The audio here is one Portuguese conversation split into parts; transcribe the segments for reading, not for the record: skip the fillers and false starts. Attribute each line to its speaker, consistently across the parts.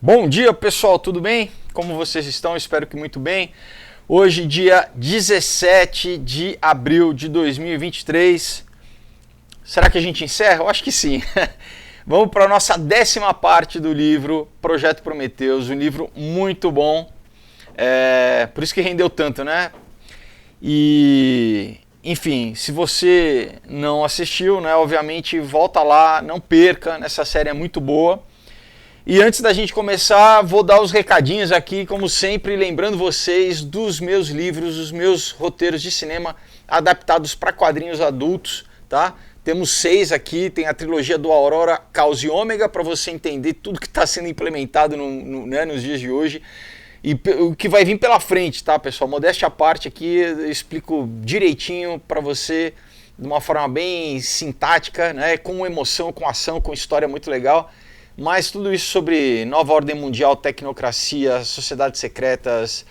Speaker 1: Bom dia, pessoal, tudo bem? Como vocês estão? Espero que muito bem. Hoje, dia 17 de abril de 2023. Será que a gente encerra? Eu acho que sim. Vamos para a nossa 10ª parte do livro Projeto Prometheus, um livro muito bom. Por isso que rendeu tanto, né? E, enfim, se você não assistiu, né, obviamente volta lá, não perca, essa série é muito boa. E antes da gente começar, vou dar os recadinhos aqui, como sempre, lembrando vocês dos meus livros, os meus roteiros de cinema adaptados para quadrinhos adultos, tá? Temos 6 aqui, tem a trilogia do Aurora, Caos e Ômega, para você entender tudo que está sendo implementado nos dias de hoje. E o que vai vir pela frente, tá, pessoal? Modéstia à parte aqui, eu explico direitinho para você, de uma forma bem sintática, né? Com emoção, com ação, com história muito legal. Mas tudo isso sobre nova ordem mundial, tecnocracia, sociedades secretas,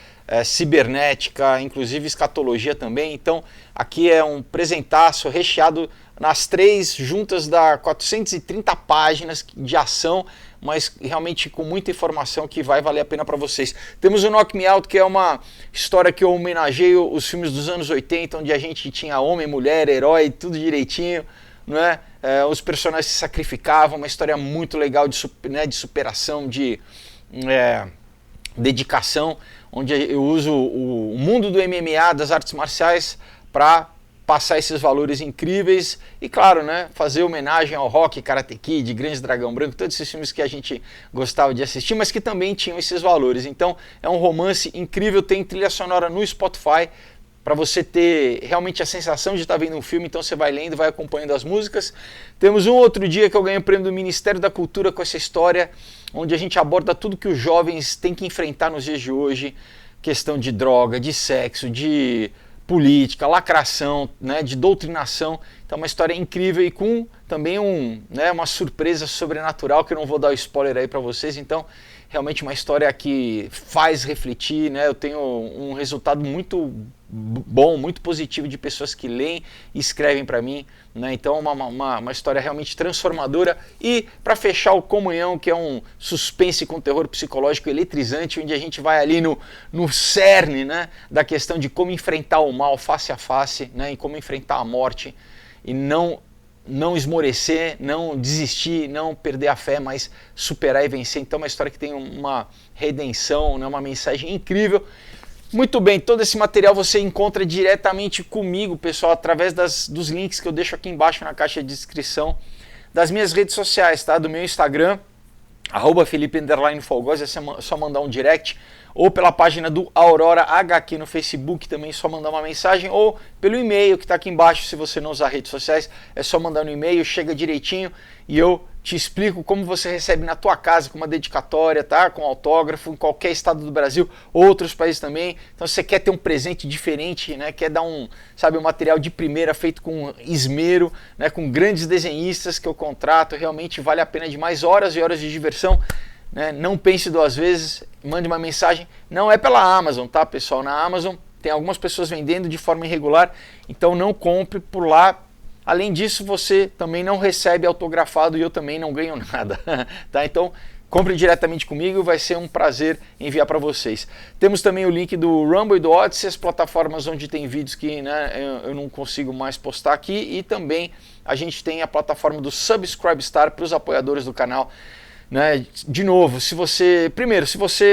Speaker 1: cibernética, inclusive escatologia também. Então aqui é um presentaço recheado nas 3 juntas da 430 páginas de ação, mas realmente com muita informação que vai valer a pena para vocês. Temos o Knock Me Out, que é uma história que eu homenageio os filmes dos anos 80, onde a gente tinha homem, mulher, herói, tudo direitinho, não é? Os personagens se sacrificavam, uma história muito legal de superação, de dedicação, onde eu uso o mundo do MMA, das artes marciais, para passar esses valores incríveis e, claro, né, fazer homenagem ao Rock, Karate Kid, Grande Dragão Branco, todos esses filmes que a gente gostava de assistir, mas que também tinham esses valores. Então é um romance incrível, tem trilha sonora no Spotify, para você ter realmente a sensação de estar vendo um filme, então você vai lendo, vai acompanhando as músicas. Temos um outro dia que eu ganhei o prêmio do Ministério da Cultura com essa história, onde a gente aborda tudo que os jovens têm que enfrentar nos dias de hoje, questão de droga, de sexo, de política, lacração, né, de doutrinação. Então é uma história incrível e com também uma surpresa sobrenatural, que eu não vou dar o spoiler aí para vocês. Então realmente uma história que faz refletir, né? Eu tenho um resultado muito bom, muito positivo de pessoas que leem e escrevem para mim, né? Então uma história realmente transformadora. E para fechar, o Comunhão, que é um suspense com terror psicológico eletrizante, onde a gente vai ali no cerne, né, da questão de como enfrentar o mal face a face, né, e como enfrentar a morte e não esmorecer, não desistir, não perder a fé, mas superar e vencer. Então é uma história que tem uma redenção, né, uma mensagem incrível. Muito bem, todo esse material você encontra diretamente comigo, pessoal, através dos links que eu deixo aqui embaixo na caixa de descrição das minhas redes sociais, tá? Do meu Instagram, @Felipe_Folgosi, é só mandar um direct, ou pela página do Aurora HQ no Facebook, também é só mandar uma mensagem, ou pelo e-mail que está aqui embaixo. Se você não usar redes sociais, é só mandar no e-mail, chega direitinho e eu te explico como você recebe na tua casa, com uma dedicatória, tá? Com autógrafo, em qualquer estado do Brasil, outros países também. Então, se você quer ter um presente diferente, né? Quer dar um material de primeira, feito com esmero, né? Com grandes desenhistas que eu contrato, realmente vale a pena demais, horas e horas de diversão. Né? Não pense 2 vezes, mande uma mensagem. Não é pela Amazon, tá, pessoal? Na Amazon tem algumas pessoas vendendo de forma irregular, então não compre por lá. Além disso, você também não recebe autografado e eu também não ganho nada, tá? Então compre diretamente comigo, vai ser um prazer enviar para vocês. Temos também o link do Rumble e do Odyssey, as plataformas onde tem vídeos que, né, eu não consigo mais postar aqui, e também a gente tem a plataforma do Subscribestar para os apoiadores do canal. Né? De novo, se você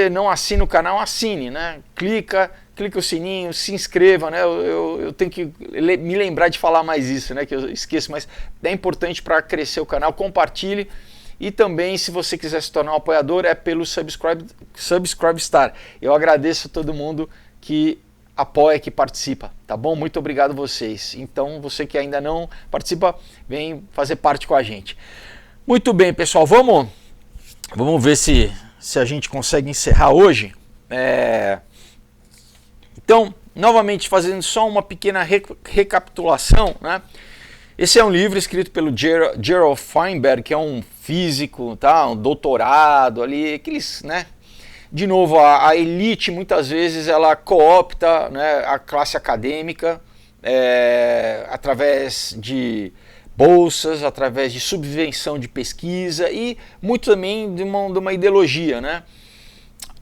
Speaker 1: não assina o canal, assine, né? Clica o sininho, se inscreva, né? Eu tenho que me lembrar de falar mais isso, né? Que eu esqueço, mas é importante para crescer o canal. Compartilhe. E também, se você quiser se tornar um apoiador, é pelo Subscribestar. Eu agradeço a todo mundo que apoia, que participa, tá bom? Muito obrigado a vocês. Então, você que ainda não participa, vem fazer parte com a gente. Muito bem, pessoal, vamos ver se a gente consegue encerrar hoje. Então, novamente, fazendo só uma pequena recapitulação, né? Esse é um livro escrito pelo Gerald Feinberg, que é um físico, tá? Um doutorado ali, aqueles, né? De novo, a elite muitas vezes ela coopta, né, a classe acadêmica através de bolsas, através de subvenção de pesquisa e muito também de uma ideologia, né?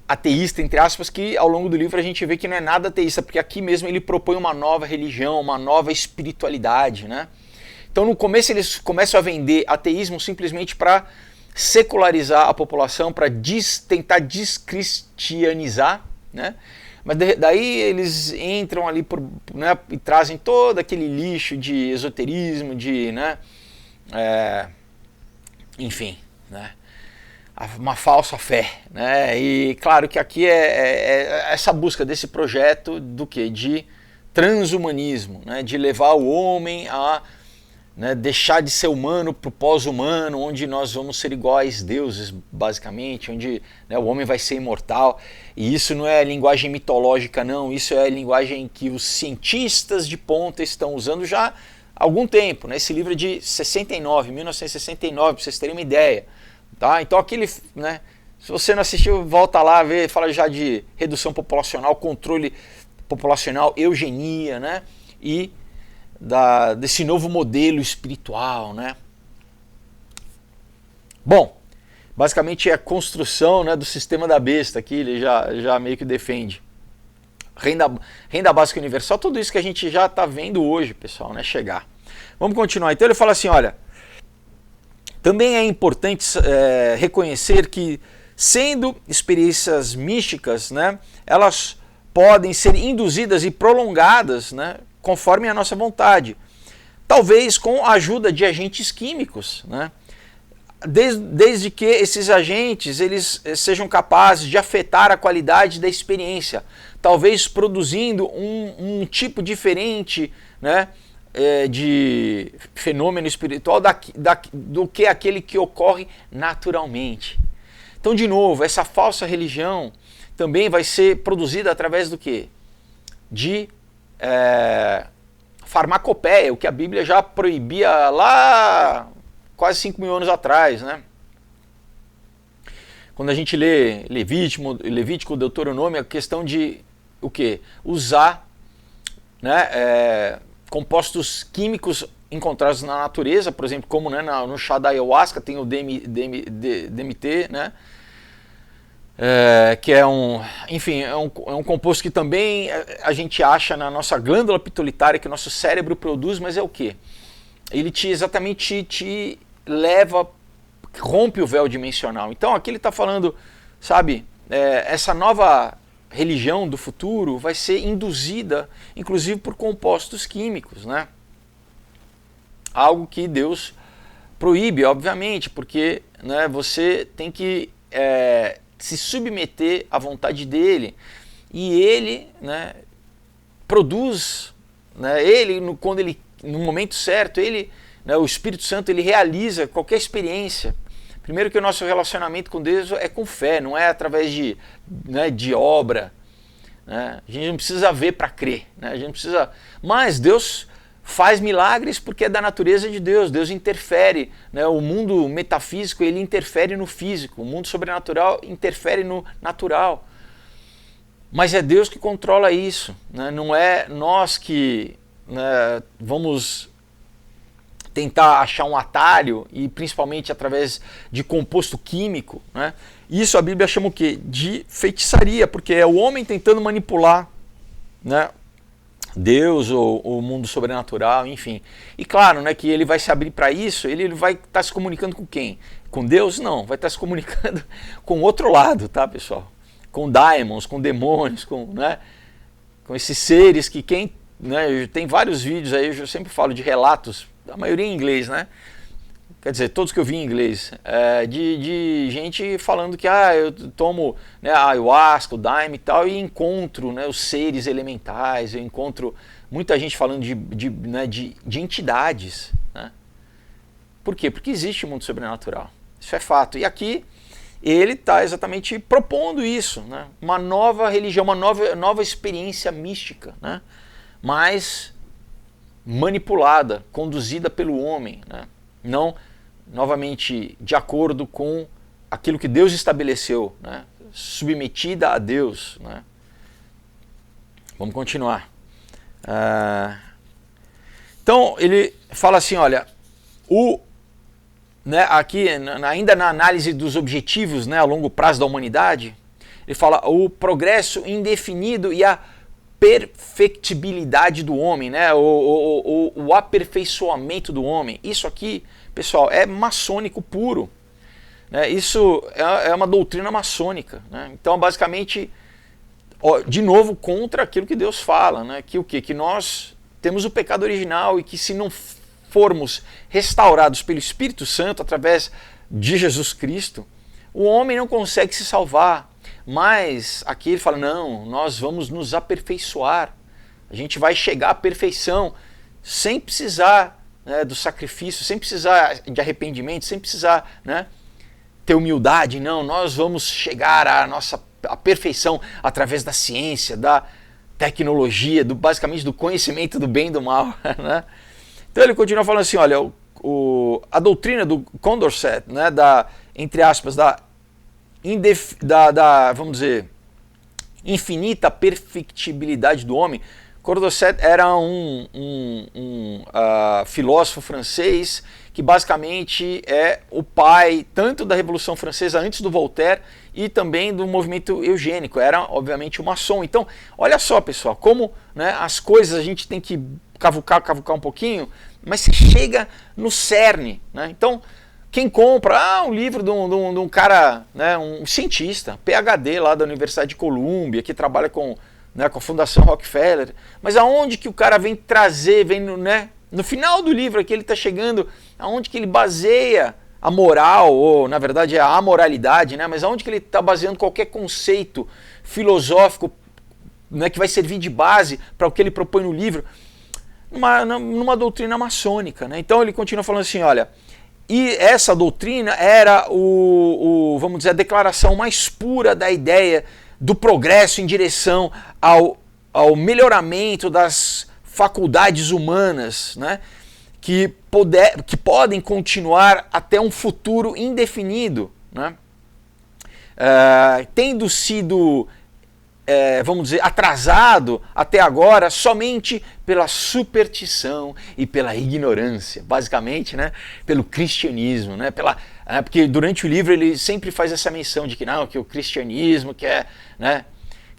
Speaker 1: Ateísta, entre aspas, que ao longo do livro a gente vê que não é nada ateísta, porque aqui mesmo ele propõe uma nova religião, uma nova espiritualidade, né? Então no começo eles começam a vender ateísmo simplesmente para secularizar a população, para tentar descristianizar, né? Mas daí eles entram ali né, e trazem todo aquele lixo de esoterismo, de, né, enfim, né, uma falsa fé, né? E claro que aqui é essa busca desse projeto do que? De transhumanismo, né? De levar o homem a, né, deixar de ser humano para o pós-humano, onde nós vamos ser iguais deuses, basicamente, onde, né, o homem vai ser imortal. E isso não é linguagem mitológica, não, isso é linguagem que os cientistas de ponta estão usando já há algum tempo, né? Esse livro é de 1969, para vocês terem uma ideia. Tá? Então aquele, né, se você não assistiu, volta lá, vê, fala já de redução populacional, controle populacional, eugenia, né? E desse novo modelo espiritual, né? Bom, basicamente é a construção, né, do sistema da besta que ele já meio que defende. Renda básica universal, tudo isso que a gente já está vendo hoje, pessoal, né, chegar. Vamos continuar. Então ele fala assim, olha, também é importante reconhecer que, sendo experiências místicas, né, elas podem ser induzidas e prolongadas, né, conforme a nossa vontade, talvez com a ajuda de agentes químicos, né? Desde que esses agentes eles sejam capazes de afetar a qualidade da experiência, talvez produzindo um tipo diferente, né, de fenômeno espiritual do que aquele que ocorre naturalmente. Então, de novo, essa falsa religião também vai ser produzida através do quê? De farmacopeia, o que a Bíblia já proibia lá quase 5.000 anos atrás, né? Quando a gente lê Levítico, Deuteronômio, a questão de o quê? Usar, né, compostos químicos encontrados na natureza, por exemplo, como, né, no chá da ayahuasca tem o DMT, né? Que é enfim, é um composto que também a gente acha na nossa glândula pituitária, que o nosso cérebro produz, mas é o quê? Ele exatamente te leva, rompe o véu dimensional. Então aqui ele está falando, sabe, essa nova religião do futuro vai ser induzida, inclusive por compostos químicos, né? Algo que Deus proíbe, obviamente, porque, né, você tem que se submeter à vontade dele, e ele, né, produz, né, quando ele, no momento certo, ele, né, o Espírito Santo, ele realiza qualquer experiência. Primeiro que o nosso relacionamento com Deus é com fé, não é através de, né, de obra, né? A gente não precisa ver para crer, né? A gente não precisa, mas Deus faz milagres porque é da natureza de Deus. Deus interfere, né? O mundo metafísico, ele interfere no físico, o mundo sobrenatural interfere no natural. Mas é Deus que controla isso, né? Não é nós que, né, vamos tentar achar um atalho, e principalmente através de composto químico, né? Isso a Bíblia chama o quê? De feitiçaria, porque é o homem tentando manipular, né, Deus ou o mundo sobrenatural, enfim. E claro, né, que ele vai se abrir para isso, ele vai estar se comunicando com quem? Com Deus? Não, vai estar se comunicando com o outro lado, tá, pessoal? Com daimons, com demônios, né, com esses seres que né, tem vários vídeos aí, eu sempre falo de relatos, a maioria em inglês, né? Quer dizer, todos que eu vi em inglês, de gente falando que eu tomo, né, ayahuasca, o daime e tal, e encontro, né, os seres elementais, eu encontro muita gente falando né, de entidades, né? Por quê? Porque existe o mundo sobrenatural, isso é fato. E aqui ele está exatamente propondo isso, né? Uma nova religião, uma nova experiência mística, né? Mas manipulada, conduzida pelo homem, né? Não, novamente, de acordo com aquilo que Deus estabeleceu, né? Submetida a Deus, né? Vamos continuar. Então ele fala assim, olha, o, né, aqui ainda na análise dos objetivos, né, a longo prazo da humanidade, ele fala o progresso indefinido e a perfectibilidade do homem, né, o aperfeiçoamento do homem. Isso aqui, pessoal, é maçônico puro. Né, isso é uma doutrina maçônica. Né, então, basicamente, de novo, contra aquilo que Deus fala, né, que o quê? Que nós temos o pecado original e que se não formos restaurados pelo Espírito Santo através de Jesus Cristo, o homem não consegue se salvar. Mas aqui ele fala, não, nós vamos nos aperfeiçoar, a gente vai chegar à perfeição sem precisar, né, do sacrifício, sem precisar de arrependimento, sem precisar, né, ter humildade. Não, nós vamos chegar à perfeição através da ciência, da tecnologia, basicamente do conhecimento do bem e do mal. Né? Então ele continua falando assim, olha, a doutrina do Condorcet, né, entre aspas, vamos dizer, infinita perfectibilidade do homem. Condorcet era um filósofo francês que basicamente é o pai tanto da Revolução Francesa antes do Voltaire e também do movimento eugênico. Era, obviamente, um maçom. Então, olha só, pessoal, como, né, as coisas a gente tem que cavucar um pouquinho, mas se chega no cerne. Né? Então, quem compra um livro de um cara, né, um cientista, PhD lá da Universidade de Colômbia, que trabalha com a Fundação Rockefeller, mas aonde que o cara vem trazer, né, no final do livro aqui ele está chegando, aonde que ele baseia a moral, ou na verdade a amoralidade, né, mas aonde que ele está baseando qualquer conceito filosófico, né, que vai servir de base para o que ele propõe no livro, numa doutrina maçônica. Né? Então ele continua falando assim, olha, e essa doutrina era vamos dizer, a declaração mais pura da ideia do progresso em direção ao melhoramento das faculdades humanas, né, que podem continuar até um futuro indefinido, né, tendo sido, vamos dizer, atrasado até agora somente pela superstição e pela ignorância, basicamente, né, pelo cristianismo, né, porque durante o livro ele sempre faz essa menção de que não, que o cristianismo né,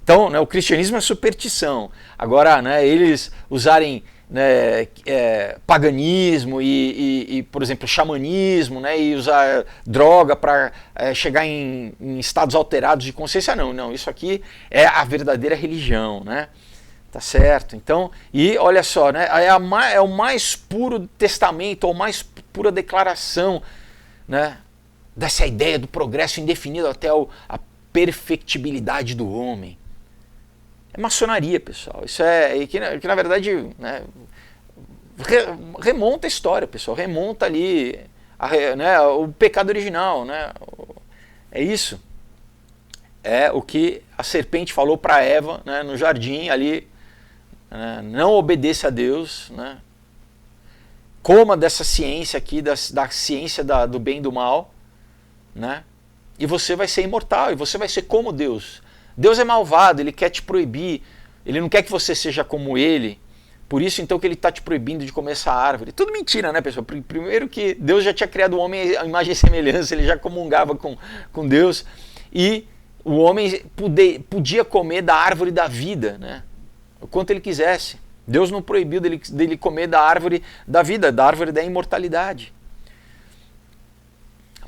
Speaker 1: então, né, o cristianismo é superstição. Agora, né, eles usarem, né, paganismo e, por exemplo, xamanismo, né, e usar droga para chegar em estados alterados de consciência, não, isso aqui é a verdadeira religião, né? Tá certo? Então, e olha só, né, é o mais puro testamento, ou mais pura declaração, né, dessa ideia do progresso indefinido até a perfectibilidade do homem. É maçonaria, pessoal. Isso que na verdade, né, remonta a história, pessoal. Remonta ali né, o pecado original. Né? É isso. É o que a serpente falou para Eva, né, no jardim ali. Né, não obedeça a Deus. Né? Coma dessa ciência aqui, da ciência do bem e do mal. Né? E você vai ser imortal. E você vai ser como Deus. Deus é malvado, ele quer te proibir, ele não quer que você seja como ele, por isso então que ele está te proibindo de comer essa árvore. Tudo mentira, né, pessoal? Primeiro que Deus já tinha criado o homem à imagem e semelhança, ele já comungava com Deus, e o homem podia comer da árvore da vida, né, o quanto ele quisesse. Deus não proibiu dele comer da árvore da vida, da árvore da imortalidade.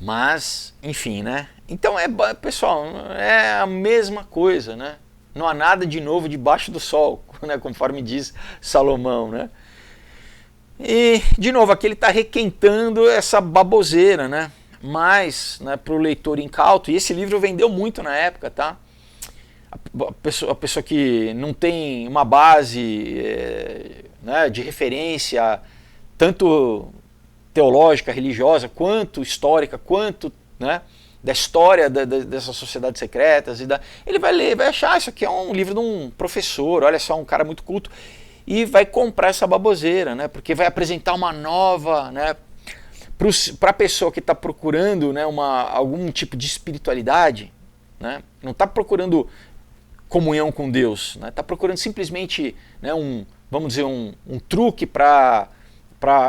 Speaker 1: Mas, enfim, né? Então, pessoal, é a mesma coisa, né? Não há nada de novo debaixo do sol, né? Conforme diz Salomão, né? E, de novo, aqui ele está requentando essa baboseira, né? Mas, né, para o leitor incauto, e esse livro vendeu muito na época, tá? A pessoa que não tem uma base né, de referência, tanto teológica, religiosa, quanto histórica, quanto, né, da história dessas sociedades secretas, ele vai ler, vai achar, isso aqui é um livro de um professor, olha só, um cara muito culto, e vai comprar essa baboseira, né, porque vai apresentar uma nova, né, para a pessoa que está procurando, né, algum tipo de espiritualidade, né, não está procurando comunhão com Deus, está procurando simplesmente, né, vamos dizer, um truque para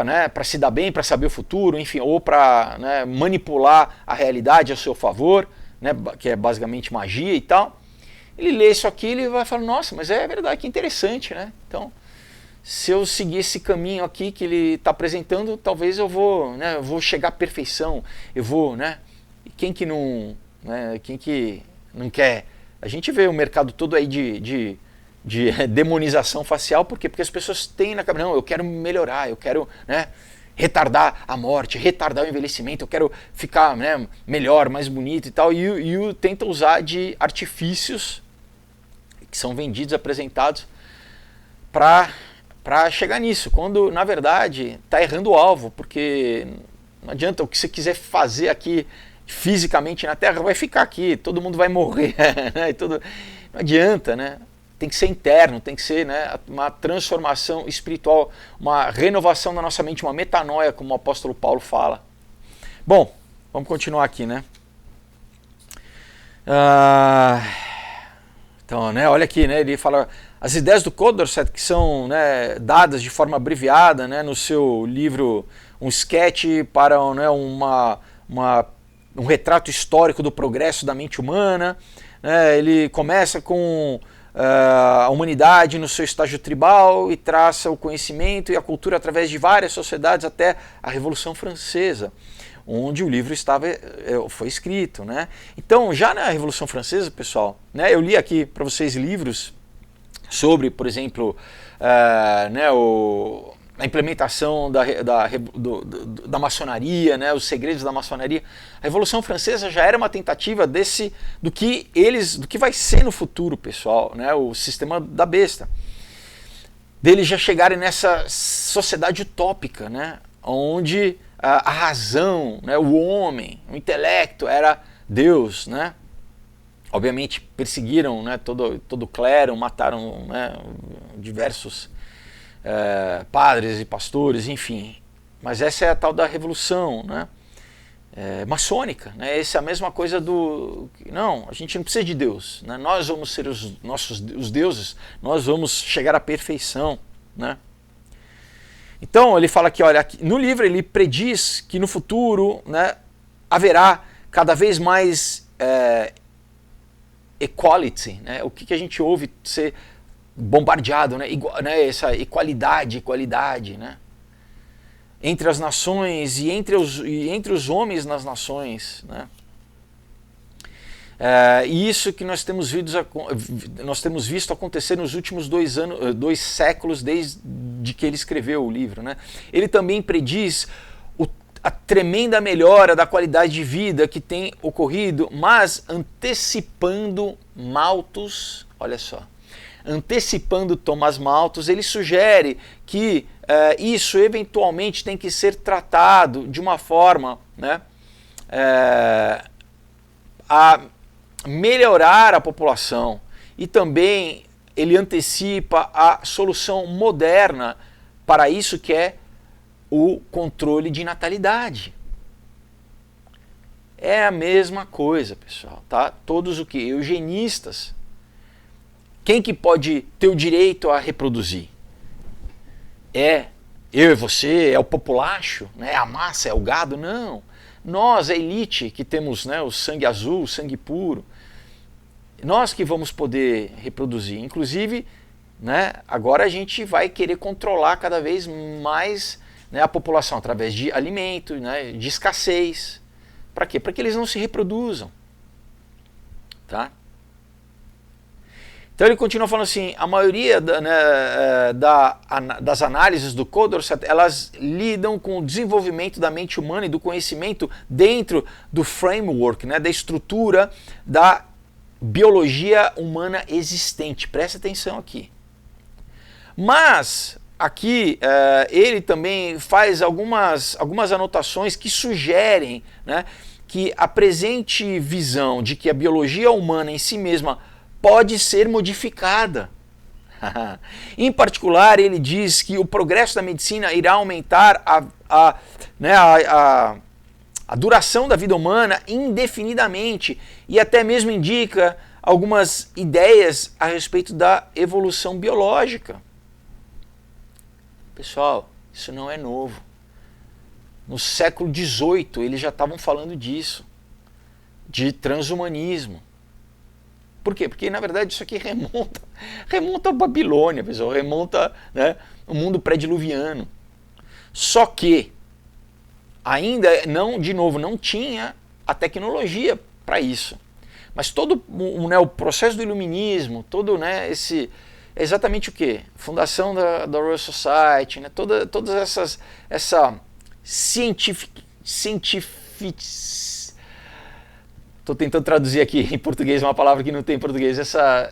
Speaker 1: né, para se dar bem, para saber o futuro, enfim, ou para, né, manipular a realidade a seu favor, né, que é basicamente magia e tal. Ele lê isso aqui, ele vai falar, nossa, mas é verdade, que interessante, né? Então, se eu seguir esse caminho aqui que ele está apresentando, talvez eu vou, né, eu vou chegar à perfeição, eu vou, né? E quem que não, né, quem que não quer? A gente vê o mercado todo aí de demonização facial, por quê? Porque as pessoas têm na cabeça, não, eu quero melhorar, eu quero, né, retardar a morte, retardar o envelhecimento, eu quero ficar, né, melhor, mais bonito e tal, e tenta usar de artifícios que são vendidos, apresentados para chegar nisso, quando na verdade está errando o alvo, porque não adianta o que você quiser fazer aqui fisicamente na Terra, vai ficar aqui, todo mundo vai morrer, né? Não adianta, né? Tem que ser interno, tem que ser, né, uma transformação espiritual, uma renovação da nossa mente, uma metanoia, como o apóstolo Paulo fala. Bom, vamos continuar aqui, né? Então, né, olha aqui, né, ele fala as ideias do Condorcet, que são, né, dadas de forma abreviada, né, no seu livro Um Sketch para, né, um retrato histórico do progresso da mente humana. Né, ele começa com a humanidade no seu estágio tribal e traça o conhecimento e a cultura através de várias sociedades até a Revolução Francesa, onde o livro foi escrito, né? Então, já na Revolução Francesa, pessoal, né, eu li aqui para vocês livros sobre, por exemplo, né, a implementação da maçonaria, né, os segredos da maçonaria. A Revolução Francesa já era uma tentativa do que vai ser no futuro, pessoal, né, o sistema da besta. Deles já chegarem nessa sociedade utópica, né, onde a razão, né, o homem, o intelecto era Deus, né? Obviamente perseguiram, né, todo o clero, mataram, né, diversos padres e pastores, enfim. Mas essa é a tal da revolução, né, maçônica, né? Essa é a mesma coisa não, a gente não precisa de Deus, né? Nós vamos ser os deuses, nós vamos chegar à perfeição, né? Então ele fala aqui, olha, no livro ele prediz que no futuro, né, haverá cada vez mais equality, né? O que a gente ouve ser bombardeado, né? Essa equalidade, né? Entre as nações e entre os homens nas nações, né? E isso que nós temos visto acontecer nos últimos 2 séculos desde que ele escreveu o livro, né? Ele também prediz a tremenda melhora da qualidade de vida que tem ocorrido, mas antecipando Malthus, olha só, antecipando Thomas Malthus, ele sugere que isso eventualmente tem que ser tratado de uma forma, né, a melhorar a população, e também ele antecipa a solução moderna para isso, que é o controle de natalidade. É a mesma coisa, pessoal, tá? Todos o que? Eugenistas. Quem que pode ter o direito a reproduzir? É eu e você, é o populacho, né? É a massa, é o gado? Não. Nós, a elite, que temos, né, o sangue azul, o sangue puro, nós que vamos poder reproduzir. Inclusive, né, agora a gente vai querer controlar cada vez mais, né, a população através de alimento, né, de escassez. Para quê? Para que eles não se reproduzam. Tá? Então ele continua falando assim, a maioria das análises do Condorcet, elas lidam com o desenvolvimento da mente humana e do conhecimento dentro do framework, né, da estrutura da biologia humana existente. Presta atenção aqui. Mas aqui ele também faz algumas anotações que sugerem, né, que a presente visão de que a biologia humana em si mesma pode ser modificada. Em particular, ele diz que o progresso da medicina irá aumentar a duração da vida humana indefinidamente, e até mesmo indica algumas ideias a respeito da evolução biológica. Pessoal, Isso não é novo. No século XVIII eles já estavam falando disso, de transhumanismo. Por quê? Porque na verdade isso aqui remonta à Babilônia, pessoal, remonta, né, ao mundo pré-diluviano. Só que ainda não, de novo, não tinha a tecnologia para isso. Mas todo né, o processo do iluminismo, todo, né, esse é exatamente o quê? Fundação da Royal Society, né, todas essa estou tentando traduzir aqui em português uma palavra que não tem em português, essa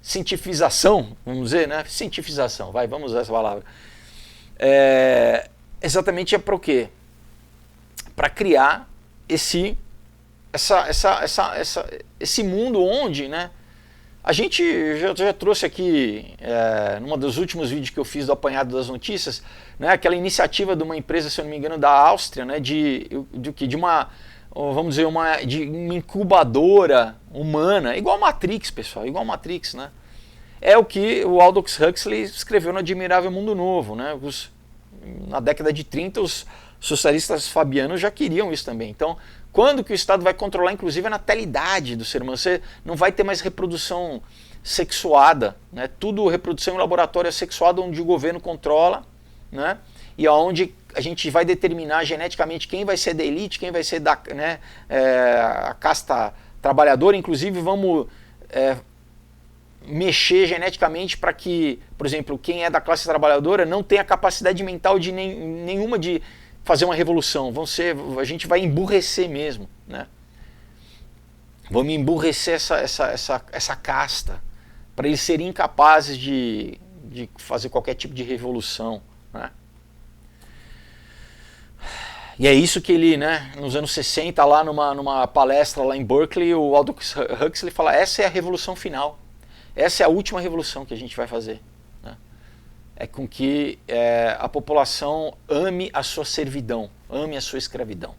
Speaker 1: cientifização, vamos dizer, né? Cientifização, vamos usar essa palavra. Exatamente é para o quê? Para criar esse mundo onde, né? A gente já trouxe aqui, numa dos últimos vídeos que eu fiz do Apanhado das Notícias, né, aquela iniciativa de uma empresa, se eu não me engano, da Áustria, né, de uma, vamos dizer, de uma incubadora humana, igual a Matrix, pessoal, igual a Matrix, né? É o que o Aldous Huxley escreveu no Admirável Mundo Novo, né? Na década de 30, os socialistas fabianos já queriam isso também. Então, quando que o Estado vai controlar, inclusive, a natalidade do ser humano? Você não vai ter mais reprodução sexuada, né? Tudo reprodução em laboratório sexuada, onde o governo controla, né? E onde a gente vai determinar geneticamente quem vai ser da elite, quem vai ser da, né, a casta trabalhadora. Inclusive, vamos mexer geneticamente para que, por exemplo, quem é da classe trabalhadora não tenha capacidade mental de nenhuma de fazer uma revolução. A gente vai emburrecer mesmo, né? Vamos emburrecer essa casta para eles serem incapazes de fazer qualquer tipo de revolução, né? E é isso que ele, né, nos anos 60, lá numa palestra lá em Berkeley, o Aldous Huxley fala: essa é a revolução final. Essa é a última revolução que a gente vai fazer, né? É com que a população ame a sua servidão, ame a sua escravidão.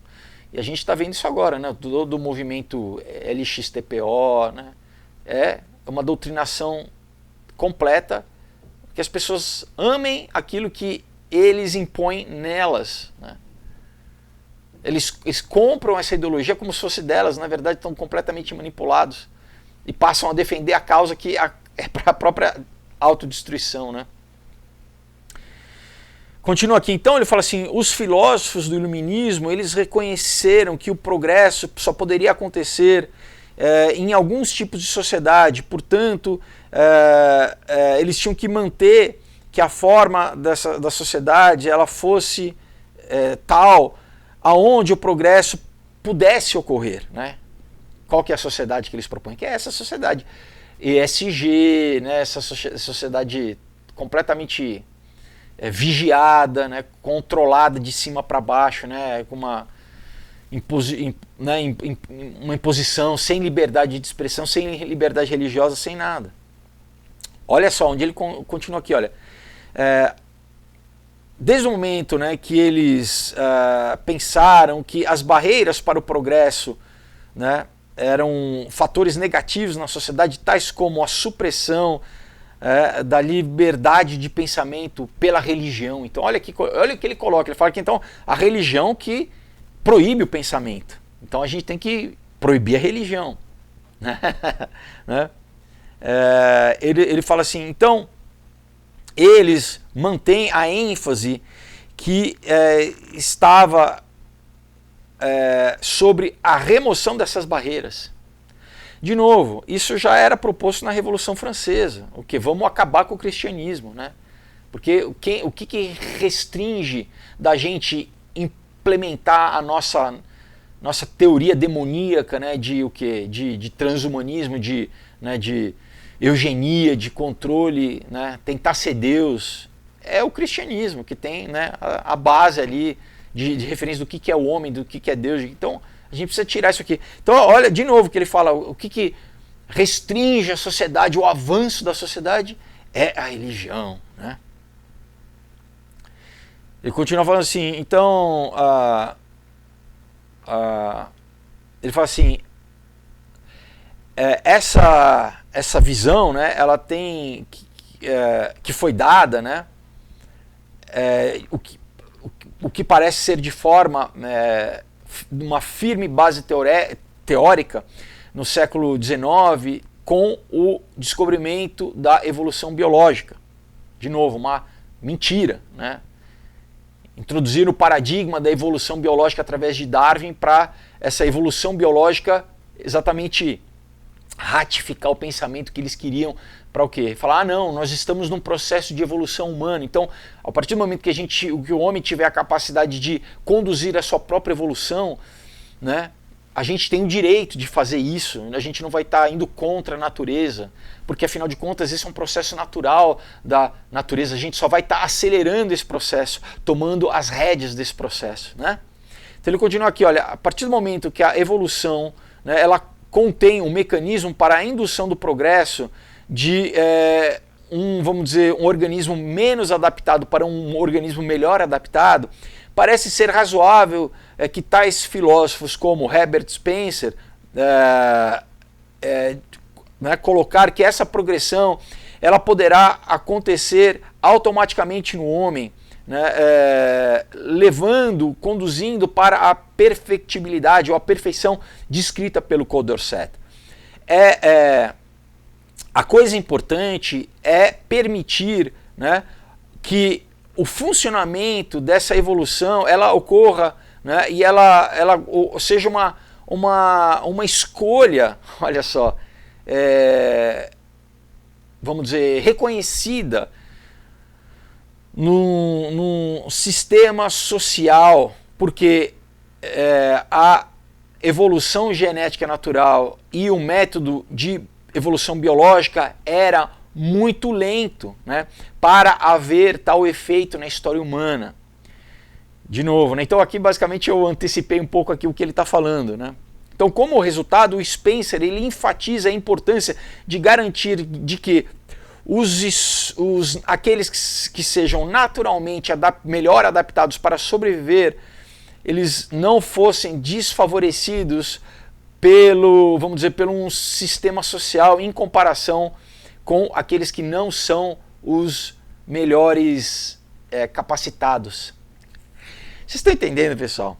Speaker 1: E a gente está vendo isso agora, né? Do movimento LXTPO, né? É uma doutrinação completa, que as pessoas amem aquilo que eles impõem nelas, né? Eles compram essa ideologia como se fosse delas, na verdade estão completamente manipulados e passam a defender a causa que é para a própria autodestruição, né? Continua aqui, então, ele fala assim: os filósofos do iluminismo, eles reconheceram que o progresso só poderia acontecer em alguns tipos de sociedade, portanto, eles tinham que manter que a forma da sociedade ela fosse tal aonde o progresso pudesse ocorrer, né? Qual que é a sociedade que eles propõem? Que é essa sociedade ESG, né? Essa sociedade completamente vigiada, né? Controlada de cima para baixo, né? Com uma imposição, sem liberdade de expressão, sem liberdade religiosa, sem nada. Olha só, onde ele continua aqui, olha. Desde o momento, né, que eles pensaram que as barreiras para o progresso, né, eram fatores negativos na sociedade, tais como a supressão da liberdade de pensamento pela religião. Então olha o que ele coloca, ele fala que então a religião que proíbe o pensamento. Então a gente tem que proibir a religião, né? Ele fala assim, então eles mantêm a ênfase que estava sobre a remoção dessas barreiras. De novo, isso já era proposto na Revolução Francesa, o que vamos acabar com o cristianismo, né? Porque o que restringe da gente implementar a nossa teoria demoníaca, né, de transhumanismo, de eugenia, de controle, né, tentar ser Deus, é o cristianismo que tem, né, a base ali de referência do que é o homem, do que é Deus. Então a gente precisa tirar isso aqui. Então olha de novo que ele fala, o que restringe a sociedade, o avanço da sociedade é a religião, né? Ele continua falando assim, então ele fala assim, essa visão, né, ela tem que foi dada, né, o que parece ser de forma, uma firme base teórica no século XIX com o descobrimento da evolução biológica. De novo, uma mentira, né? Introduzir o paradigma da evolução biológica através de Darwin para essa evolução biológica exatamente ratificar o pensamento que eles queriam para o quê? Falar, não, nós estamos num processo de evolução humana. Então, a partir do momento que o homem tiver a capacidade de conduzir a sua própria evolução, né, a gente tem o direito de fazer isso. A gente não vai estar indo contra a natureza, porque afinal de contas esse é um processo natural da natureza. A gente só vai estar acelerando esse processo, tomando as rédeas desse processo, né? Então ele continua aqui, olha, a partir do momento que a evolução, né, ela contém um mecanismo para a indução do progresso de vamos dizer, um organismo menos adaptado para um organismo melhor adaptado, parece ser razoável que tais filósofos como Herbert Spencer colocar que essa progressão ela poderá acontecer automaticamente no homem, né, conduzindo para a perfectibilidade ou a perfeição descrita pelo Condorcet. A coisa importante é permitir, né, que o funcionamento dessa evolução ela ocorra, né, e ela seja uma escolha, olha só, vamos dizer, reconhecida num sistema social, porque a evolução genética natural e o método de evolução biológica era muito lento, né, para haver tal efeito na história humana. De novo, né, então aqui basicamente eu antecipei um pouco aqui o que ele está falando, né? Então, como resultado, o Spencer ele enfatiza a importância de garantir de que aqueles que sejam naturalmente melhor adaptados para sobreviver, eles não fossem desfavorecidos vamos dizer, pelo um sistema social em comparação com aqueles que não são os melhores capacitados. Vocês estão entendendo, pessoal?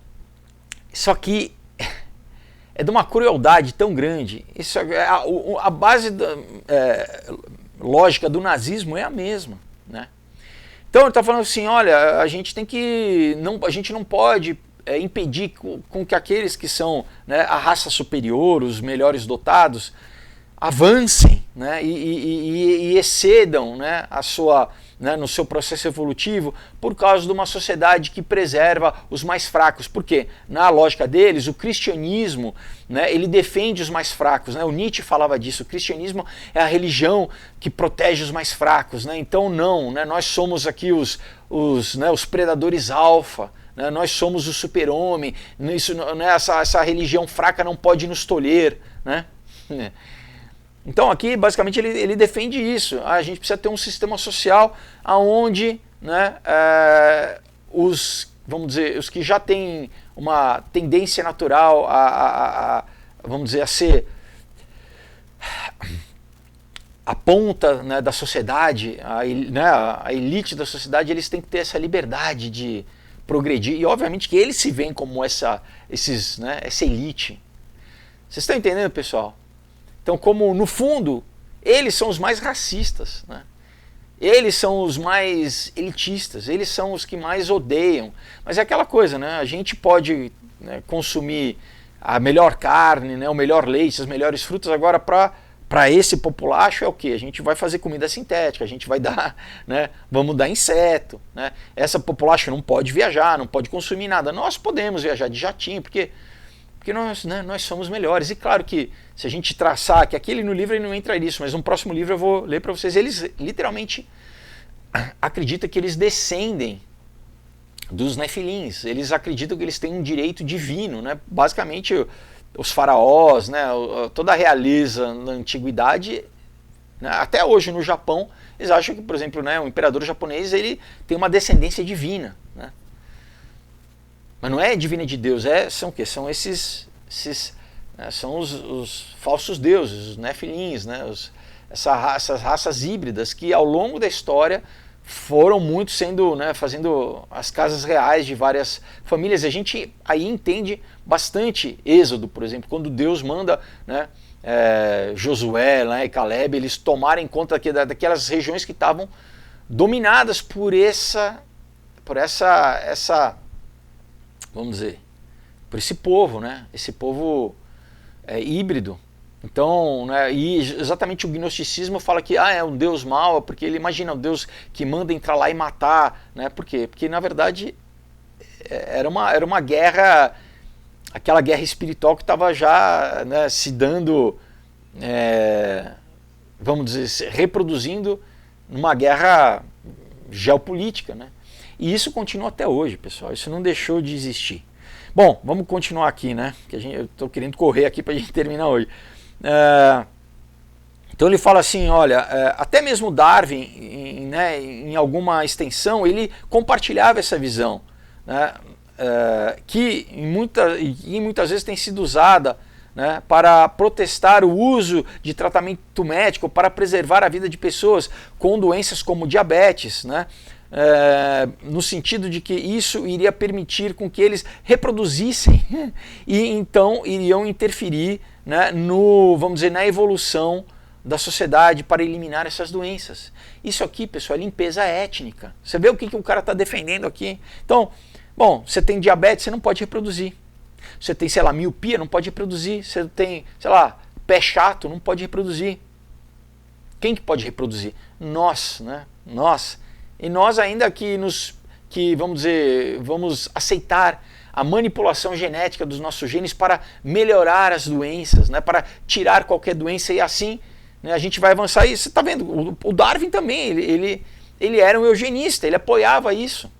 Speaker 1: Isso aqui é de uma crueldade tão grande. Isso a base lógica do nazismo é a mesma, né? Então ele está falando assim, olha, a gente não pode impedir com que aqueles que são, né, a raça superior, os melhores dotados, avancem, né, e excedam, né, no seu processo evolutivo por causa de uma sociedade que preserva os mais fracos. Por quê? Na lógica deles, o cristianismo, né, ele defende os mais fracos, né? O Nietzsche falava disso, o cristianismo é a religião que protege os mais fracos, né? Então não, né, nós somos aqui os predadores alfa, né, nós somos o super-homem, essa religião fraca não pode nos tolher, né? Então aqui basicamente ele defende isso. A gente precisa ter um sistema social onde, né, vamos dizer, os que já têm uma tendência natural vamos dizer, a ser a ponta, né, da sociedade, a elite da sociedade, eles têm que ter essa liberdade de progredir. E obviamente que eles se veem como essa elite. Vocês estão entendendo, pessoal? Então, como no fundo, eles são os mais racistas, né? Eles são os mais elitistas, eles são os que mais odeiam. Mas é aquela coisa, né? A gente pode, né, consumir a melhor carne, né, o melhor leite, as melhores frutas. Agora, para esse populacho é o quê? A gente vai fazer comida sintética, a gente vai dar, né, vamos dar inseto, né? Essa populacho não pode viajar, não pode consumir nada. Nós podemos viajar de jatinho, porque nós somos melhores. E claro que se a gente traçar, que aquele no livro ele não entra nisso, mas no próximo livro eu vou ler para vocês, eles literalmente acreditam que eles descendem dos nefilins, eles acreditam que eles têm um direito divino, né? Basicamente os faraós, né, toda a realeza na antiguidade, né, até hoje no Japão, eles acham que, por exemplo, né, o imperador japonês ele tem uma descendência divina, né? Mas não é divina de Deus, são o quê? São esses né, são os falsos deuses, os nefilins, né, essas raças híbridas que ao longo da história foram muito sendo, né, fazendo as casas reais de várias famílias. A gente aí entende bastante Êxodo, por exemplo, quando Deus manda, né, Josué, né, e Caleb, eles tomarem conta daquelas regiões que estavam dominadas por essa, vamos dizer, por esse povo, né, esse povo híbrido. Então, né, e exatamente o gnosticismo fala que é um Deus mau, porque ele imagina o Deus que manda entrar lá e matar, né? Por quê? Porque na verdade era uma guerra, aquela guerra espiritual que estava já, né, se dando, vamos dizer, reproduzindo numa guerra geopolítica, né? E isso continua até hoje, pessoal, isso não deixou de existir. Bom, vamos continuar aqui, né? Que eu estou querendo correr aqui para a gente terminar hoje. Então ele fala assim, olha, até mesmo Darwin, né, em alguma extensão, ele compartilhava essa visão, né, que muitas vezes tem sido usada, né, para protestar o uso de tratamento médico para preservar a vida de pessoas com doenças como diabetes, né, no sentido de que isso iria permitir com que eles reproduzissem e então iriam interferir, né, vamos dizer, na evolução da sociedade para eliminar essas doenças. Isso aqui, pessoal, é limpeza étnica. Você vê o que o cara está defendendo aqui? Então, bom, você tem diabetes, você não pode reproduzir. Você tem, sei lá, miopia, não pode reproduzir. Você tem, sei lá, pé chato, não pode reproduzir. Quem que pode reproduzir? Nós, né? Nós. E nós ainda que vamos dizer, vamos aceitar a manipulação genética dos nossos genes para melhorar as doenças, né, para tirar qualquer doença e assim, né, a gente vai avançar. E você está vendo, o Darwin também, ele era um eugenista, ele apoiava isso.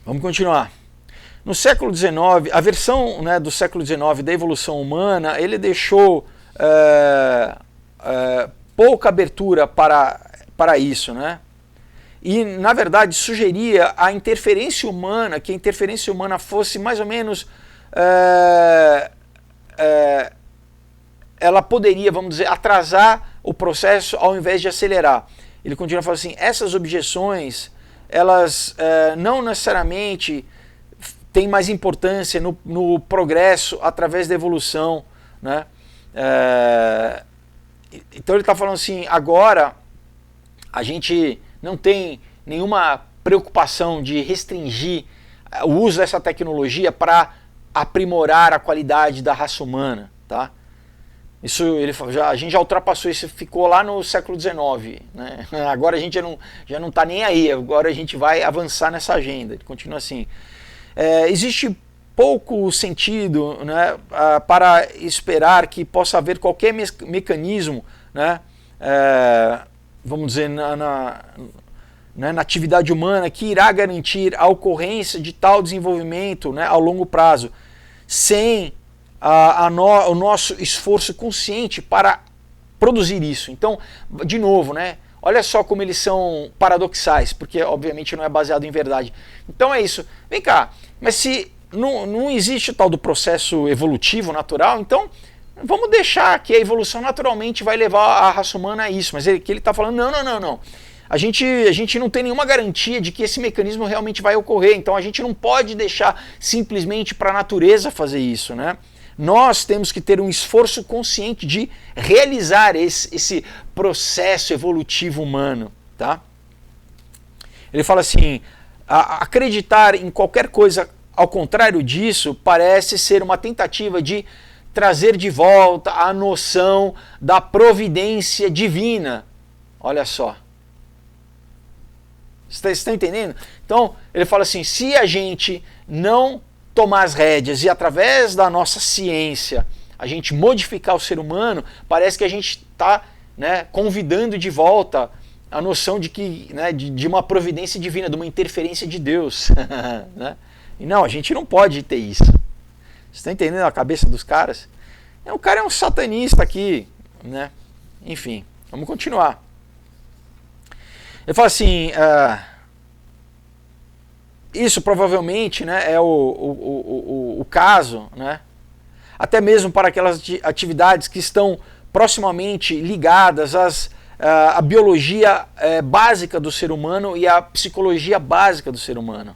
Speaker 1: Vamos continuar. No século XIX, a versão, né, do século XIX da evolução humana, ele deixou pouca abertura para isso, né? E, na verdade, sugeria a interferência humana, que a interferência humana fosse mais ou menos... ela poderia, vamos dizer, atrasar o processo ao invés de acelerar. Ele continua falando assim, essas objeções, elas não necessariamente têm mais importância no progresso através da evolução, né? Então ele está falando assim, agora a gente não tem nenhuma preocupação de restringir o uso dessa tecnologia para aprimorar a qualidade da raça humana, tá? Isso a gente já ultrapassou isso, ficou lá no século XIX, né? Agora a gente já não está nem aí, agora a gente vai avançar nessa agenda. Ele continua assim, existe pouco sentido, né, para esperar que possa haver qualquer mecanismo, né, vamos dizer, na atividade humana que irá garantir a ocorrência de tal desenvolvimento, né, ao longo prazo, sem o nosso esforço consciente para produzir isso. Então, de novo, né, olha só como eles são paradoxais, porque obviamente não é baseado em verdade. Então é isso. Vem cá, mas se não existe o tal do processo evolutivo natural, então vamos deixar que a evolução naturalmente vai levar a raça humana a isso. Mas ele está falando, não. A gente não tem nenhuma garantia de que esse mecanismo realmente vai ocorrer, então a gente não pode deixar simplesmente para a natureza fazer isso, né? Nós temos que ter um esforço consciente de realizar esse processo evolutivo humano, tá? Ele fala assim, acreditar em qualquer coisa ao contrário disso parece ser uma tentativa de trazer de volta a noção da providência divina. Olha só. Você está entendendo? Então, ele fala assim, se a gente não tomar as rédeas e através da nossa ciência a gente modificar o ser humano, parece que a gente está, né, convidando de volta a noção de que, né, de uma providência divina, de uma interferência de Deus. Né? E não, a gente não pode ter isso. Você está entendendo a cabeça dos caras? O cara é um satanista aqui, né? Enfim, vamos continuar. Ele fala assim, isso provavelmente, né, é o caso, né, até mesmo para aquelas atividades que estão proximamente ligadas à biologia básica do ser humano e à psicologia básica do ser humano.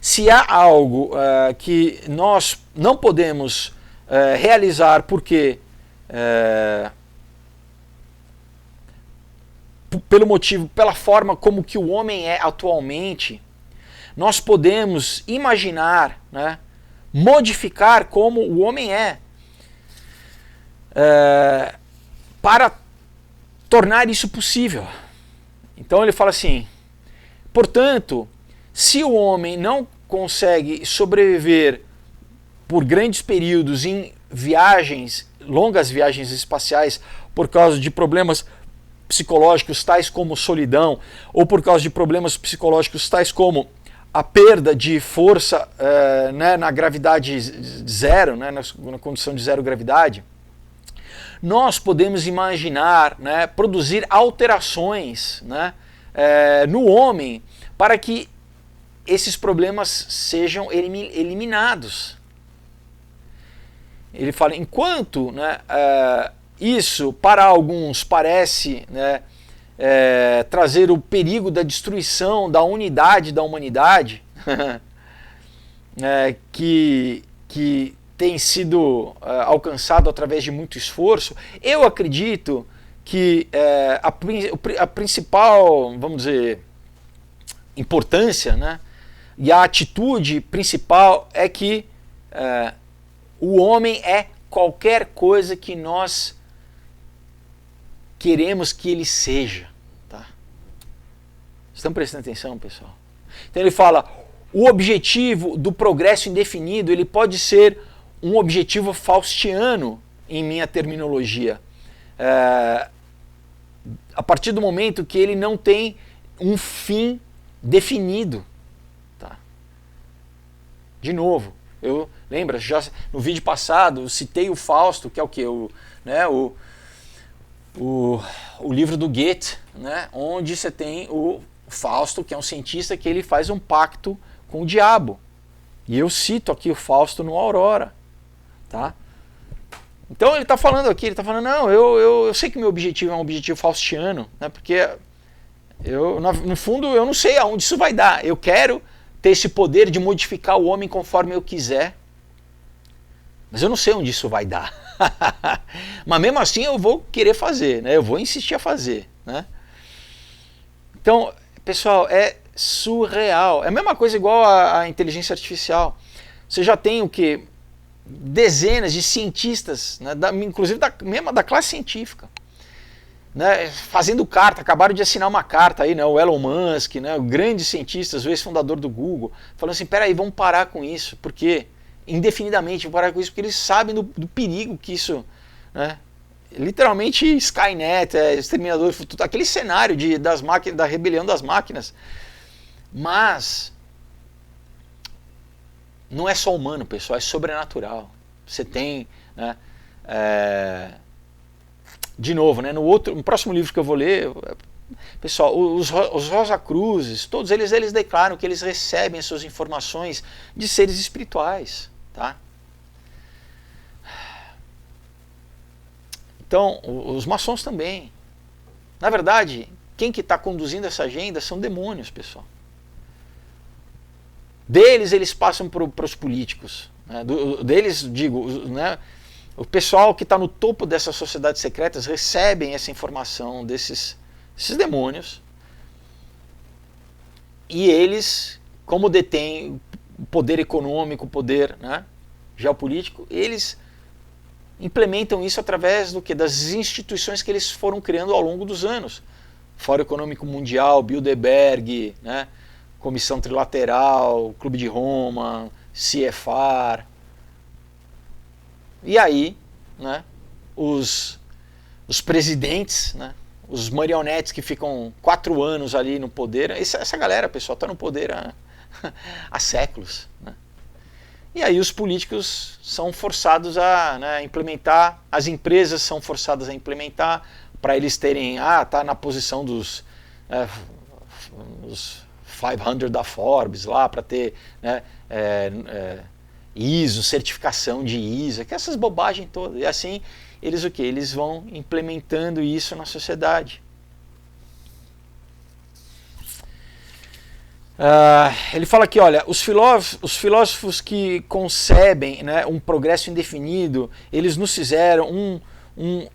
Speaker 1: Se há algo que nós não podemos realizar porque pela forma como que o homem é atualmente, nós podemos imaginar, né, modificar como o homem é, para tornar isso possível. Então ele fala assim, portanto, se o homem não consegue sobreviver por grandes períodos em viagens, longas viagens espaciais, por causa de problemas psicológicos tais como solidão, ou por causa de problemas psicológicos tais como a perda de força né, na gravidade zero, né, na condição de zero gravidade, nós podemos imaginar, né, produzir alterações, né, no homem para que esses problemas sejam eliminados. Ele fala, enquanto, né, isso para alguns parece, né, trazer o perigo da destruição da unidade da humanidade, que tem sido alcançado através de muito esforço, eu acredito que a principal, vamos dizer, importância, né, e a atitude principal é que o homem é qualquer coisa que nós queremos que ele seja. Tá? Estão prestando atenção, pessoal? Então ele fala, o objetivo do progresso indefinido, ele pode ser um objetivo faustiano, em minha terminologia. A partir do momento que ele não tem um fim definido. Tá? De novo, eu lembra, já no vídeo passado eu citei o Fausto, que é o que? O livro do Goethe, né, onde você tem o Fausto, que é um cientista que ele faz um pacto com o diabo. E eu cito aqui o Fausto no Aurora. Tá? Então ele está falando aqui, ele está falando, não, eu sei que meu objetivo é um objetivo faustiano, né, porque no fundo eu não sei aonde isso vai dar. Eu quero ter esse poder de modificar o homem conforme eu quiser, mas eu não sei onde isso vai dar. Mas mesmo assim eu vou querer fazer, né? Eu vou insistir a fazer, né? Então, pessoal, é surreal. É a mesma coisa igual a inteligência artificial. Você já tem o quê? Dezenas de cientistas, né? Inclusive mesmo da classe científica, né? Fazendo carta, acabaram de assinar uma carta aí, né? O Elon Musk, né? O grande cientista, o ex-fundador do Google, falando assim, peraí, vamos parar com isso, porque indefinidamente, vamos parar com isso, porque eles sabem do perigo que isso, né? Literalmente Skynet, Exterminador do Futuro, aquele cenário das máquinas, da rebelião das máquinas. Mas não é só humano, pessoal, é sobrenatural. Você tem, né, de novo, né, no próximo livro que eu vou ler, pessoal, os Rosacruzes, todos eles declaram que eles recebem as suas informações de seres espirituais. Tá? Então, os maçons também. Na verdade, quem que está conduzindo essa agenda são demônios, pessoal. Deles eles passam para os políticos. Né? Deles, digo, né? O pessoal que está no topo dessas sociedades secretas recebem essa informação desses demônios. E eles, como detêm o poder econômico, o poder, né, geopolítico, eles implementam isso através do quê? Das instituições que eles foram criando ao longo dos anos. Fórum Econômico Mundial, Bilderberg, né, Comissão Trilateral, Clube de Roma, CFR. E aí, né, os presidentes, né, os marionetes que ficam 4 anos ali no poder, essa galera, pessoal, está no poder há séculos. Né? E aí os políticos são forçados a, né, implementar, as empresas são forçadas a implementar, para eles terem, tá na posição dos 500 da Forbes lá, para ter, né, ISO, certificação de ISO, que essas bobagens todas. E assim, eles o quê? Eles vão implementando isso na sociedade. Ele fala aqui, olha, os filósofos que concebem, né, um progresso indefinido, eles nos fizeram um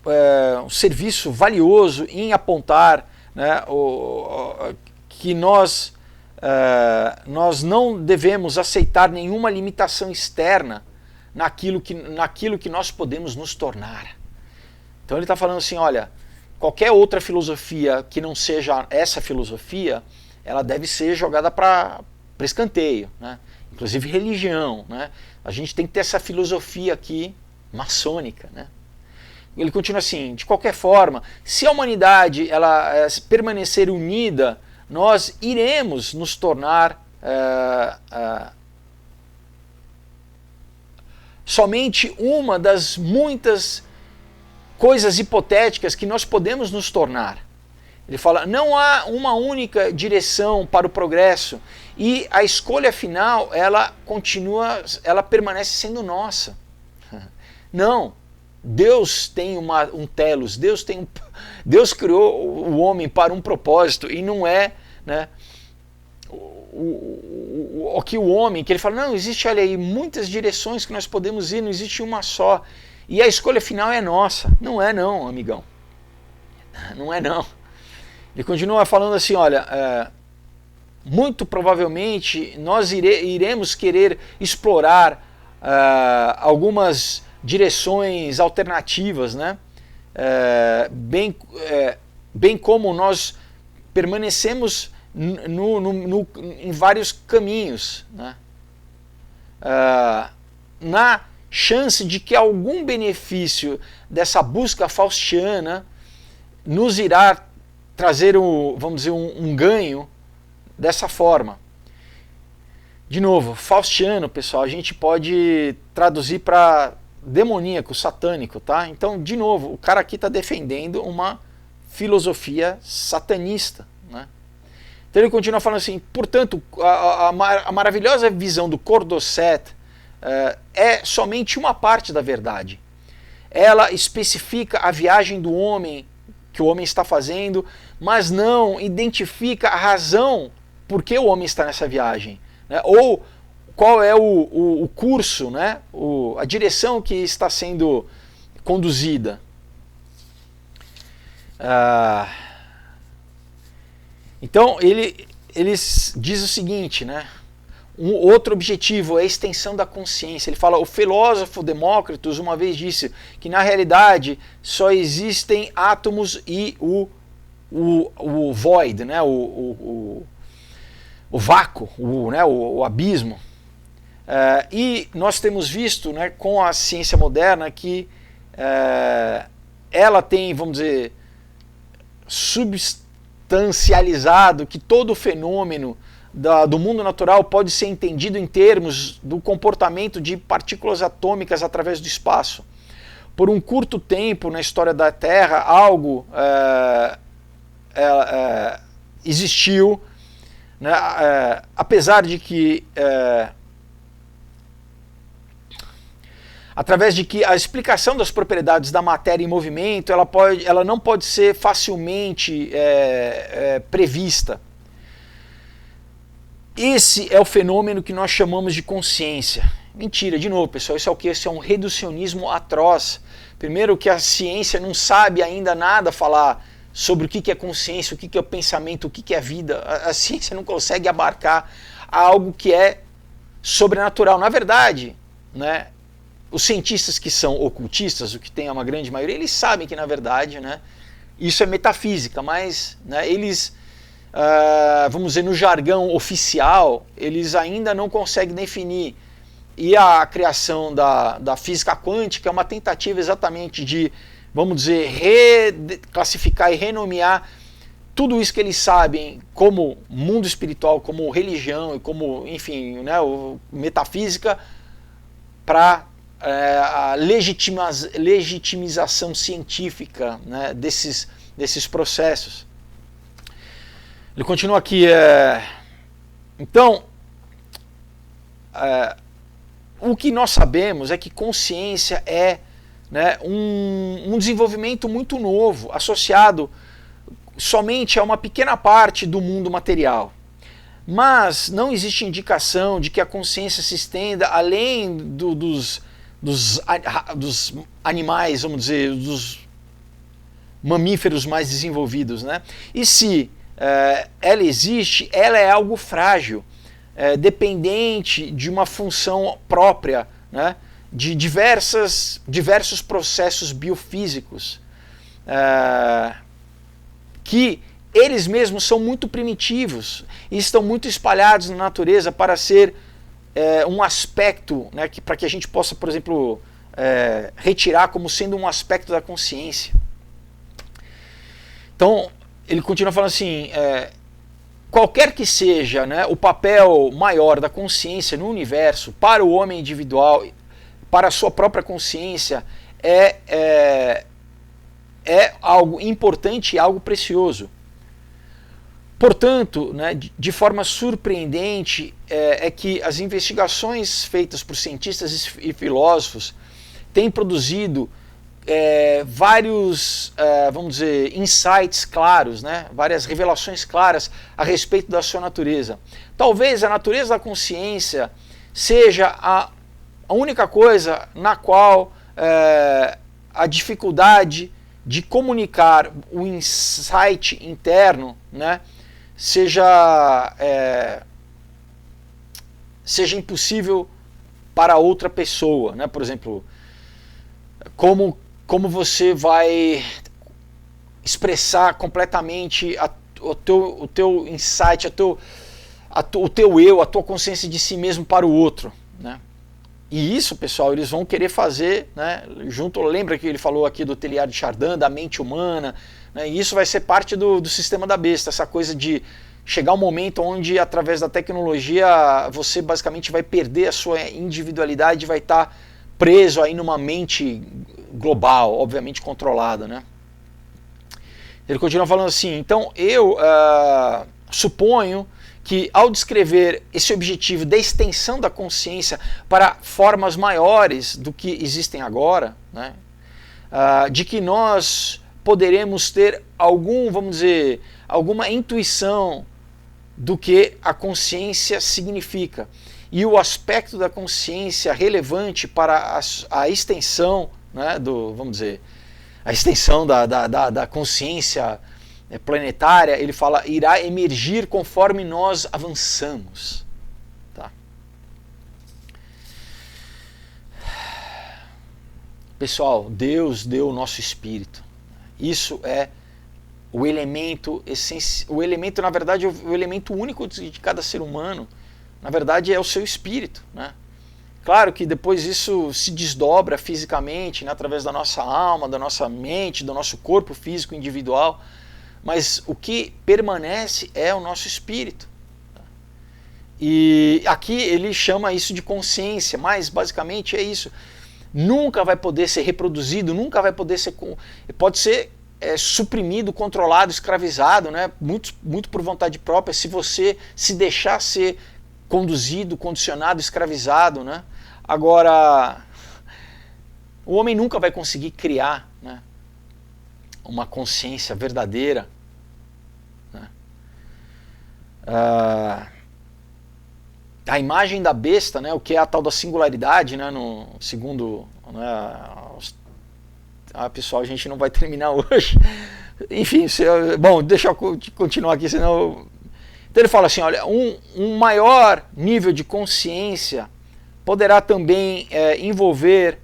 Speaker 1: serviço valioso em apontar, né, que nós não devemos aceitar nenhuma limitação externa naquilo que nós podemos nos tornar. Então ele está falando assim, olha, qualquer outra filosofia que não seja essa filosofia, ela deve ser jogada para escanteio, né? Inclusive religião, né? A gente tem que ter essa filosofia aqui maçônica, né? Ele continua assim, de qualquer forma, se a humanidade ela permanecer unida, nós iremos nos tornar somente uma das muitas coisas hipotéticas que nós podemos nos tornar. Ele fala, não há uma única direção para o progresso e a escolha final, ela permanece sendo nossa. Não, Deus tem um telos, Deus criou o homem para um propósito e não é, né, que o homem, que ele fala, não, existe, olha aí, muitas direções que nós podemos ir, não existe uma só. E a escolha final é nossa. Não é não, amigão. Não é não. Ele continua falando assim, olha, muito provavelmente nós iremos querer explorar algumas direções alternativas, né? Bem como nós permanecemos em vários caminhos, né? Na chance de que algum benefício dessa busca faustiana nos irá trazer vamos dizer, um ganho dessa forma. De novo, faustiano, pessoal, a gente pode traduzir para demoníaco, satânico, tá? Então, de novo, o cara aqui está defendendo uma filosofia satanista, né? Então ele continua falando assim, portanto, a maravilhosa visão do Condorcet é somente uma parte da verdade. Ela especifica a viagem do homem, que o homem está fazendo, mas não identifica a razão por que o homem está nessa viagem, né? Ou qual é o curso, né? A direção que está sendo conduzida. Então ele diz o seguinte, né? Um outro objetivo é a extensão da consciência. Ele fala, o filósofo Demócritus uma vez disse que na realidade só existem átomos e o void, né? o vácuo, o abismo. E nós temos visto, né, com a ciência moderna que ela tem, vamos dizer, substancializado que todo fenômeno do mundo natural pode ser entendido em termos do comportamento de partículas atômicas através do espaço. Por um curto tempo na história da Terra, algo existiu, né, apesar de que através de que a explicação das propriedades da matéria em movimento ela não pode ser facilmente prevista. Esse é o fenômeno que nós chamamos de consciência. Mentira, de novo, pessoal, isso é o que? Isso é um reducionismo atroz. Primeiro que a ciência não sabe ainda nada falar sobre o que é consciência, o que é o pensamento, o que é a vida. A ciência não consegue abarcar algo que é sobrenatural. Na verdade, né, os cientistas que são ocultistas, o que tem uma grande maioria, eles sabem que, na verdade, né, isso é metafísica, mas, né, eles... vamos dizer, no jargão oficial, eles ainda não conseguem definir. E a criação da física quântica é uma tentativa exatamente de, vamos dizer, reclassificar e renomear tudo isso que eles sabem como mundo espiritual, como religião e como, enfim, né, metafísica, para a legitimização científica, né, desses processos. Ele continua aqui, então, o que nós sabemos é que consciência é, né, um desenvolvimento muito novo, associado somente a uma pequena parte do mundo material. Mas não existe indicação de que a consciência se estenda além dos animais, vamos dizer, dos mamíferos mais desenvolvidos, né? E se ela existe, ela é algo frágil, dependente de uma função própria, né? De diversos processos biofísicos, que eles mesmos são muito primitivos e estão muito espalhados na natureza para ser um aspecto, né, para que a gente possa, por exemplo, retirar como sendo um aspecto da consciência. Então, ele continua falando assim, qualquer que seja, né, o papel maior da consciência no universo para o homem individual, para a sua própria consciência, é algo importante e algo precioso. Portanto, né, de forma surpreendente, é que as investigações feitas por cientistas e filósofos têm produzido vários, vamos dizer, insights claros, né, várias revelações claras a respeito da sua natureza. Talvez a natureza da consciência seja a única coisa na qual a dificuldade de comunicar o insight interno, né, seja impossível para outra pessoa, né? Por exemplo, como você vai expressar completamente o teu insight, o teu eu, a tua consciência de si mesmo para o outro, né? E isso, pessoal, eles vão querer fazer, né, lembra que ele falou aqui do Teilhard de Chardin, da mente humana, né, e isso vai ser parte do sistema da besta, essa coisa de chegar um momento onde, através da tecnologia, você basicamente vai perder a sua individualidade e vai estar preso aí numa mente global, obviamente controlada, né? Ele continua falando assim, então eu suponho que ao descrever esse objetivo da extensão da consciência para formas maiores do que existem agora, né, de que nós poderemos ter vamos dizer, alguma intuição do que a consciência significa. E o aspecto da consciência relevante para a extensão, né, vamos dizer, a extensão da consciência planetária, ele fala, irá emergir conforme nós avançamos. Tá? Pessoal, Deus deu o nosso espírito. Isso é o elemento essencial. O elemento, na verdade, o elemento único de cada ser humano, na verdade, é o seu espírito, né? Claro que depois isso se desdobra fisicamente, né, através da nossa alma, da nossa mente, do nosso corpo físico individual, mas o que permanece é o nosso espírito. E aqui ele chama isso de consciência, mas basicamente é isso. Nunca vai poder ser reproduzido, nunca vai poder ser... Pode ser suprimido, controlado, escravizado, né, muito por vontade própria, se você se deixar ser conduzido, condicionado, escravizado, né? Agora, o homem nunca vai conseguir criar, né, uma consciência verdadeira, né? A imagem da besta, né, o que é a tal da singularidade, né, segundo, né, pessoal, a gente não vai terminar hoje. Enfim, bom, deixa eu continuar aqui, senão... Então ele fala assim, olha, um maior nível de consciência poderá também envolver,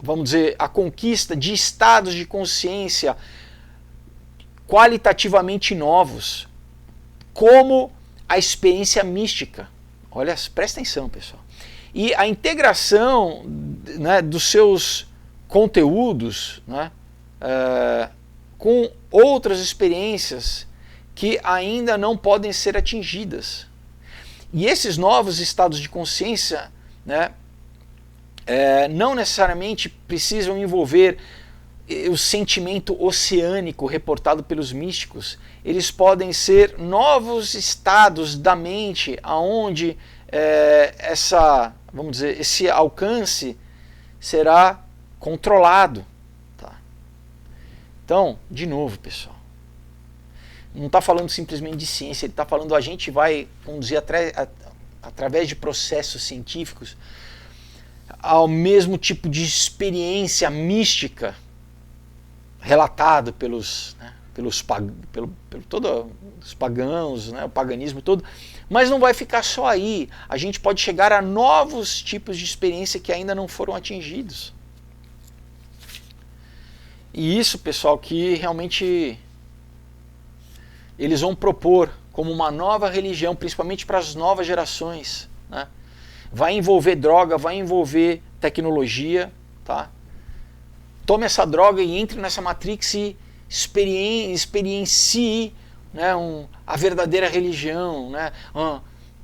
Speaker 1: vamos dizer, a conquista de estados de consciência qualitativamente novos, como a experiência mística. Olha, presta atenção, pessoal. E a integração, né, dos seus conteúdos, né, com outras experiências que ainda não podem ser atingidas. E esses novos estados de consciência, né, não necessariamente precisam envolver o sentimento oceânico reportado pelos místicos. Eles podem ser novos estados da mente, onde vamos dizer, esse alcance será controlado. Tá? Então, de novo, pessoal, não está falando simplesmente de ciência, ele está falando a gente vai conduzir através de processos científicos ao mesmo tipo de experiência mística relatado pelos pagãos, né, o paganismo todo, mas não vai ficar só aí. A gente pode chegar a novos tipos de experiência que ainda não foram atingidos. E isso, pessoal, que realmente eles vão propor como uma nova religião, principalmente para as novas gerações, né? Vai envolver droga, vai envolver tecnologia, tá? Tome essa droga e entre nessa Matrix e experiencie, né, a verdadeira religião, né?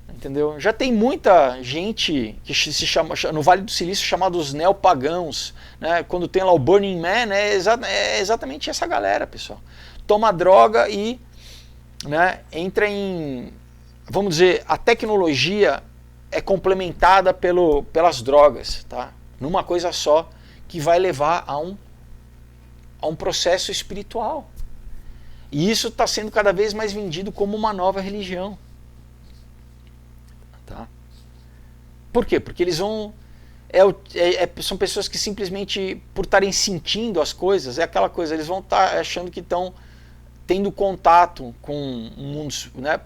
Speaker 1: Entendeu? Já tem muita gente que se chama no Vale do Silício chamados neopagãos, né? Quando tem lá o Burning Man, é exatamente essa galera, pessoal. Toma droga e, né, entra em, vamos dizer, a tecnologia é complementada pelas drogas, tá? Numa coisa só, que vai levar a um processo espiritual. E isso está sendo cada vez mais vendido como uma nova religião. Tá? Por quê? Porque eles vão... são pessoas que simplesmente, por estarem sentindo as coisas, é aquela coisa, eles vão estar achando que estão tendo contato com o mundo, né,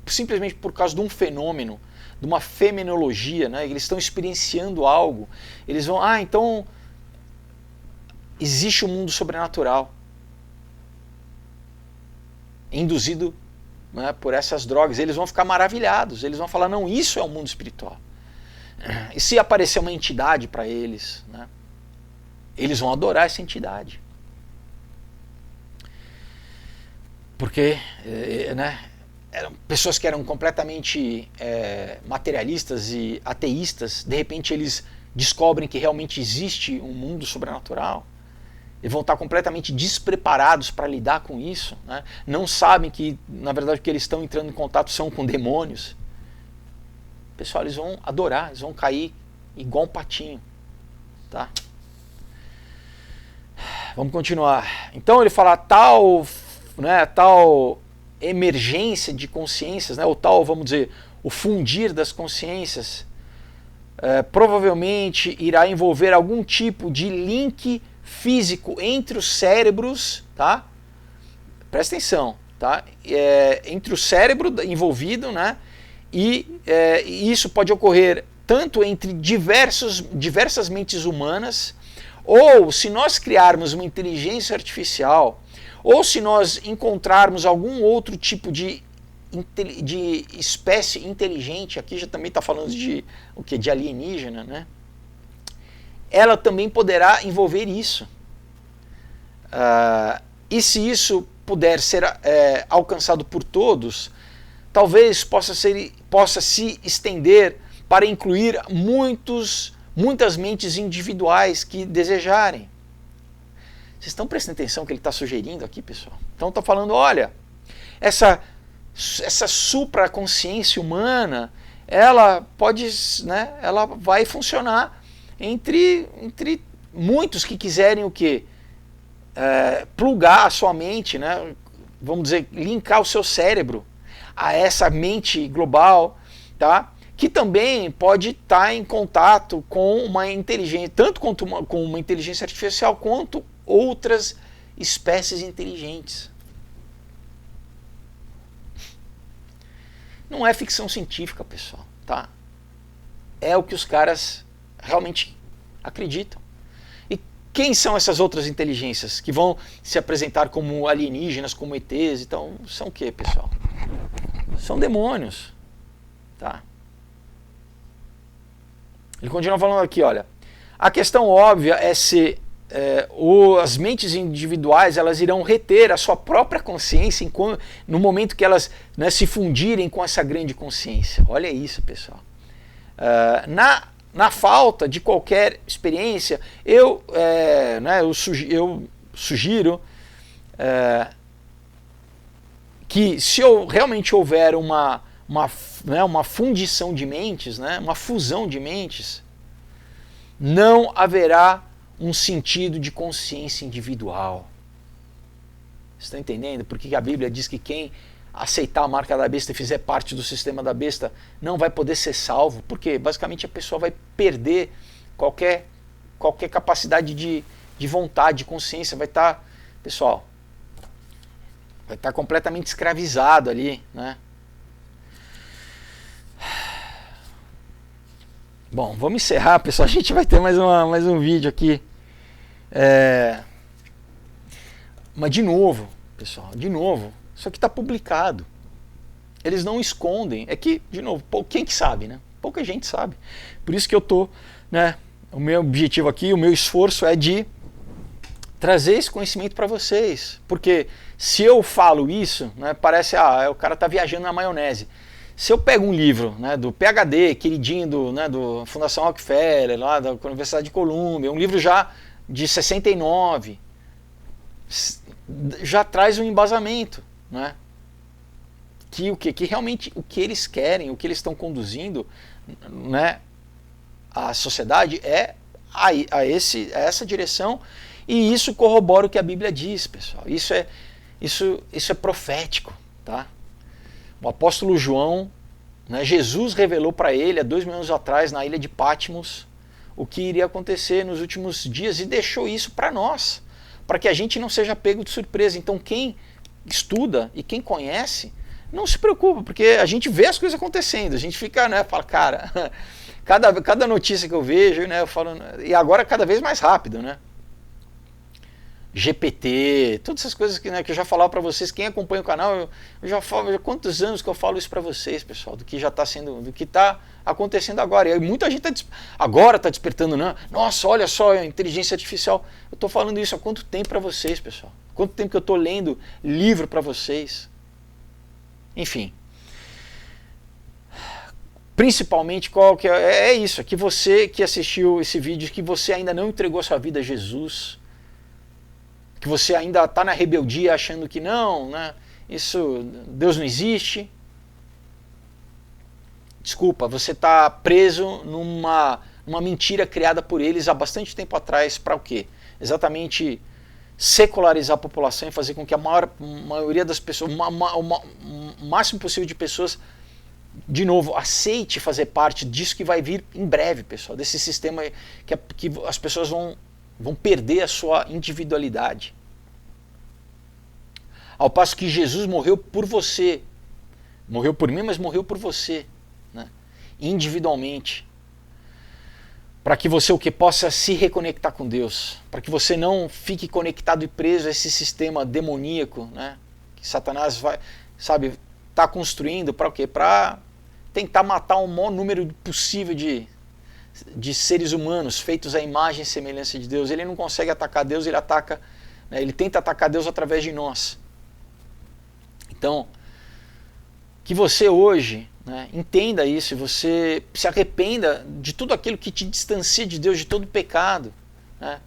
Speaker 1: simplesmente por causa de um fenômeno, de uma fenomenologia, né, eles estão experienciando algo, eles vão, então existe um mundo sobrenatural induzido, né, por essas drogas. Eles vão ficar maravilhados, eles vão falar, não, isso é o mundo espiritual. E se aparecer uma entidade para eles, né, eles vão adorar essa entidade. Porque, né, eram pessoas que eram completamente materialistas e ateístas, de repente eles descobrem que realmente existe um mundo sobrenatural. Eles vão estar completamente despreparados para lidar com isso, né? Não sabem que, na verdade, que eles estão entrando em contato são com demônios. Pessoal, eles vão adorar, eles vão cair igual um patinho. Tá? Vamos continuar. Então ele fala tal emergência de consciências, né, ou tal, vamos dizer, o fundir das consciências, provavelmente irá envolver algum tipo de link físico entre os cérebros, tá? Presta atenção, tá? Entre o cérebro envolvido, né? E isso pode ocorrer tanto entre diversas mentes humanas, ou se nós criarmos uma inteligência artificial, ou se nós encontrarmos algum outro tipo de espécie inteligente, aqui já também está falando de alienígena, né? Ela também poderá envolver isso. E se isso puder ser alcançado por todos, talvez possa se estender para incluir muitas mentes individuais que desejarem. Vocês estão prestando atenção no que ele está sugerindo aqui, pessoal? Então está falando, olha, essa supraconsciência humana, ela pode, né, ela vai funcionar entre muitos que quiserem o quê? Plugar a sua mente, né, vamos dizer, linkar o seu cérebro a essa mente global, tá? Que também pode estar em contato com uma inteligência, tanto com uma inteligência artificial quanto outras espécies inteligentes. Não é ficção científica, pessoal, tá? É o que os caras realmente acreditam. E quem são essas outras inteligências que vão se apresentar como alienígenas, como ETs? Então, são o que, pessoal? São demônios, tá? Ele continua falando aqui, olha, a questão óbvia é se as mentes individuais elas irão reter a sua própria consciência no momento que elas, né, se fundirem com essa grande consciência. Olha isso, pessoal. Na falta de qualquer experiência, eu sugiro que se realmente houver uma uma fundição de mentes, né, uma fusão de mentes, não haverá um sentido de consciência individual. Você está entendendo? Porque a Bíblia diz que quem aceitar a marca da besta e fizer parte do sistema da besta não vai poder ser salvo, porque basicamente a pessoa vai perder qualquer capacidade de vontade, de consciência, vai estar, pessoal, vai estar completamente escravizado ali, né? Bom, vamos encerrar, pessoal. A gente vai ter mais um vídeo aqui. Mas de novo, pessoal, isso aqui está publicado. Eles não escondem. É que, de novo, quem que sabe, né? Pouca gente sabe. Por isso que eu tô, né? O meu objetivo aqui, o meu esforço é de trazer esse conhecimento para vocês. Porque se eu falo isso, né, parece, o cara tá viajando na maionese. Se eu pego um livro, né, do PhD, queridinho do Fundação Rockefeller, lá da Universidade de Colômbia, um livro já de 69, já traz um embasamento, né? Que realmente o que eles querem, o que eles estão conduzindo, né, a sociedade é a essa direção, e isso corrobora o que a Bíblia diz, pessoal. Isso é profético, tá? O apóstolo João, né, Jesus revelou para ele há 2000 anos atrás na ilha de Patmos o que iria acontecer nos últimos dias e deixou isso para nós, para que a gente não seja pego de surpresa. Então quem estuda e quem conhece, não se preocupa, porque a gente vê as coisas acontecendo, a gente fica, né, fala, cara, cada notícia que eu vejo, né, eu falo, e agora cada vez mais rápido, né? GPT, todas essas coisas que, né, que eu já falava para vocês, quem acompanha o canal, eu já falo, há quantos anos que eu falo isso para vocês, pessoal, do que já está sendo, do que está acontecendo agora. E muita gente agora está despertando, né? Nossa, olha só, a inteligência artificial. Eu estou falando isso há quanto tempo para vocês, pessoal? Quanto tempo que eu estou lendo livro para vocês? Enfim. Principalmente, qual que é isso, é que você que assistiu esse vídeo, que você ainda não entregou sua vida a Jesus, que você ainda está na rebeldia achando que não, né, Deus não existe. Desculpa, você está preso numa mentira criada por eles há bastante tempo atrás, para o quê? Exatamente secularizar a população e fazer com que a maioria das pessoas, o máximo possível de pessoas, de novo, aceite fazer parte disso que vai vir em breve, pessoal, desse sistema que as pessoas vão perder a sua individualidade. Ao passo que Jesus morreu por você, morreu por mim, mas morreu por você, né? Individualmente, para que você possa se reconectar com Deus, para que você não fique conectado e preso a esse sistema demoníaco, né, que Satanás tá construindo para o quê? Para tentar matar o maior número possível de seres humanos feitos à imagem e semelhança de Deus. Ele não consegue atacar Deus, ele ataca, né, ele tenta atacar Deus através de nós. Então, que você hoje, né, entenda isso, você se arrependa de tudo aquilo que te distancia de Deus, de todo pecado, né?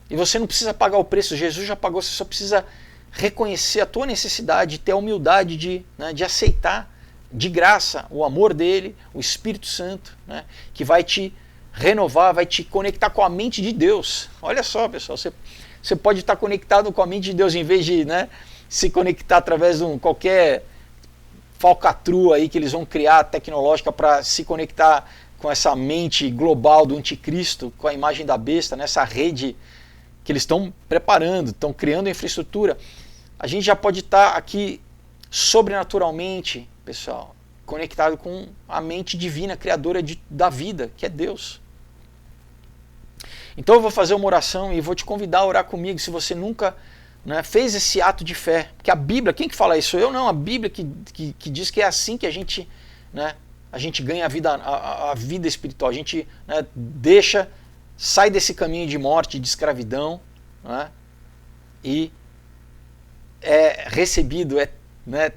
Speaker 1: E você não precisa pagar o preço, Jesus já pagou, você só precisa reconhecer a tua necessidade, ter a humildade de aceitar de graça o amor dele, o Espírito Santo, né, que vai te renovar, vai te conectar com a mente de Deus. Olha só, pessoal, você pode estar conectado com a mente de Deus em vez de, né, se conectar através de qualquer falcatrua aí que eles vão criar tecnológica para se conectar com essa mente global do anticristo, com a imagem da besta, nessa rede que eles estão preparando, estão criando infraestrutura. A gente já pode estar aqui sobrenaturalmente, pessoal, conectado com a mente divina, criadora da vida, que é Deus. Então eu vou fazer uma oração e vou te convidar a orar comigo, se você nunca, né, fez esse ato de fé. Porque a Bíblia, quem que fala isso? Eu não, a Bíblia que diz que é assim que a gente, né, a gente ganha a vida espiritual. A gente, né, sai desse caminho de morte, de escravidão, né, e é recebido, né,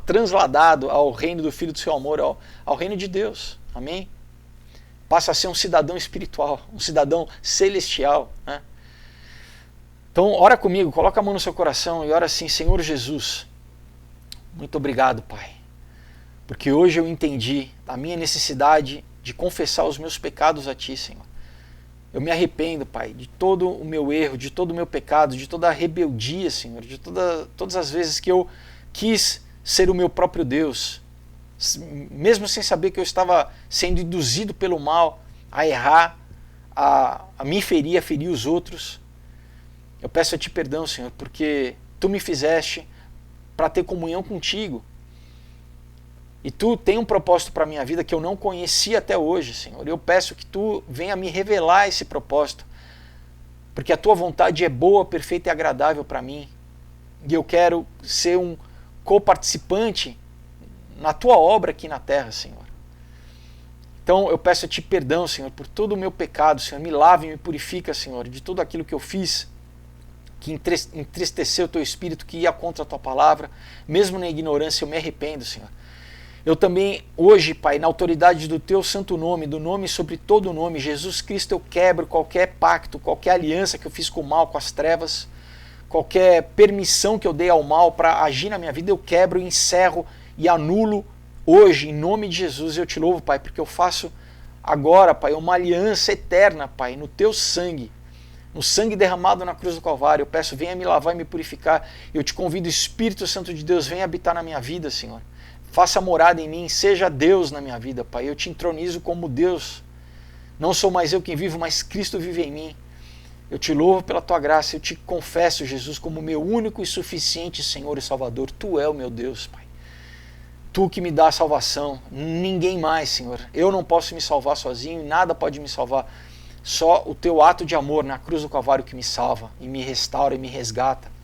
Speaker 1: transladado ao reino do Filho do seu amor, ao reino de Deus. Amém? Passa a ser um cidadão espiritual, um cidadão celestial, né? Então, ora comigo, coloca a mão no seu coração e ora assim: Senhor Jesus, muito obrigado, Pai. porque hoje eu entendi a minha necessidade de confessar os meus pecados a Ti, Senhor. Eu me arrependo, Pai, de todo o meu erro, de todo o meu pecado, de toda a rebeldia, Senhor, de todas as vezes que eu quis ser o meu próprio Deus, mesmo sem saber que eu estava sendo induzido pelo mal a errar, a me ferir, a ferir os outros. Eu peço a Ti perdão, Senhor, porque Tu me fizeste para ter comunhão contigo. E Tu tem um propósito para a minha vida que eu não conhecia até hoje, Senhor. Eu peço que Tu venha me revelar esse propósito, porque a Tua vontade é boa, perfeita e agradável para mim. E eu quero ser um co-participante na Tua obra aqui na terra, Senhor. Então eu peço a Ti perdão, Senhor, por todo o meu pecado, Senhor. Me lava e me purifica, Senhor, de tudo aquilo que eu fiz, que entristeceu o Teu Espírito, que ia contra a Tua palavra. Mesmo na ignorância eu me arrependo, Senhor. Eu também, hoje, Pai, na autoridade do Teu santo nome, do nome sobre todo nome, Jesus Cristo, eu quebro qualquer pacto, qualquer aliança que eu fiz com o mal, com as trevas, qualquer permissão que eu dei ao mal para agir na minha vida, eu quebro, encerro e anulo hoje, em nome de Jesus. Eu Te louvo, Pai, porque eu faço agora, Pai, uma aliança eterna, Pai, no Teu sangue, no sangue derramado na cruz do Calvário. Eu peço, venha me lavar e me purificar. Eu Te convido, Espírito Santo de Deus, venha habitar na minha vida, Senhor. Faça morada em mim, seja Deus na minha vida, Pai. Eu Te entronizo como Deus. Não sou mais eu quem vivo, mas Cristo vive em mim. Eu Te louvo pela Tua graça, eu Te confesso, Jesus, como meu único e suficiente Senhor e Salvador. Tu é o meu Deus, Pai. Tu que me dá a salvação, ninguém mais, Senhor. Eu não posso me salvar sozinho, nada pode me salvar. Só o Teu ato de amor na cruz do Calvário que me salva, e me restaura, e me resgata,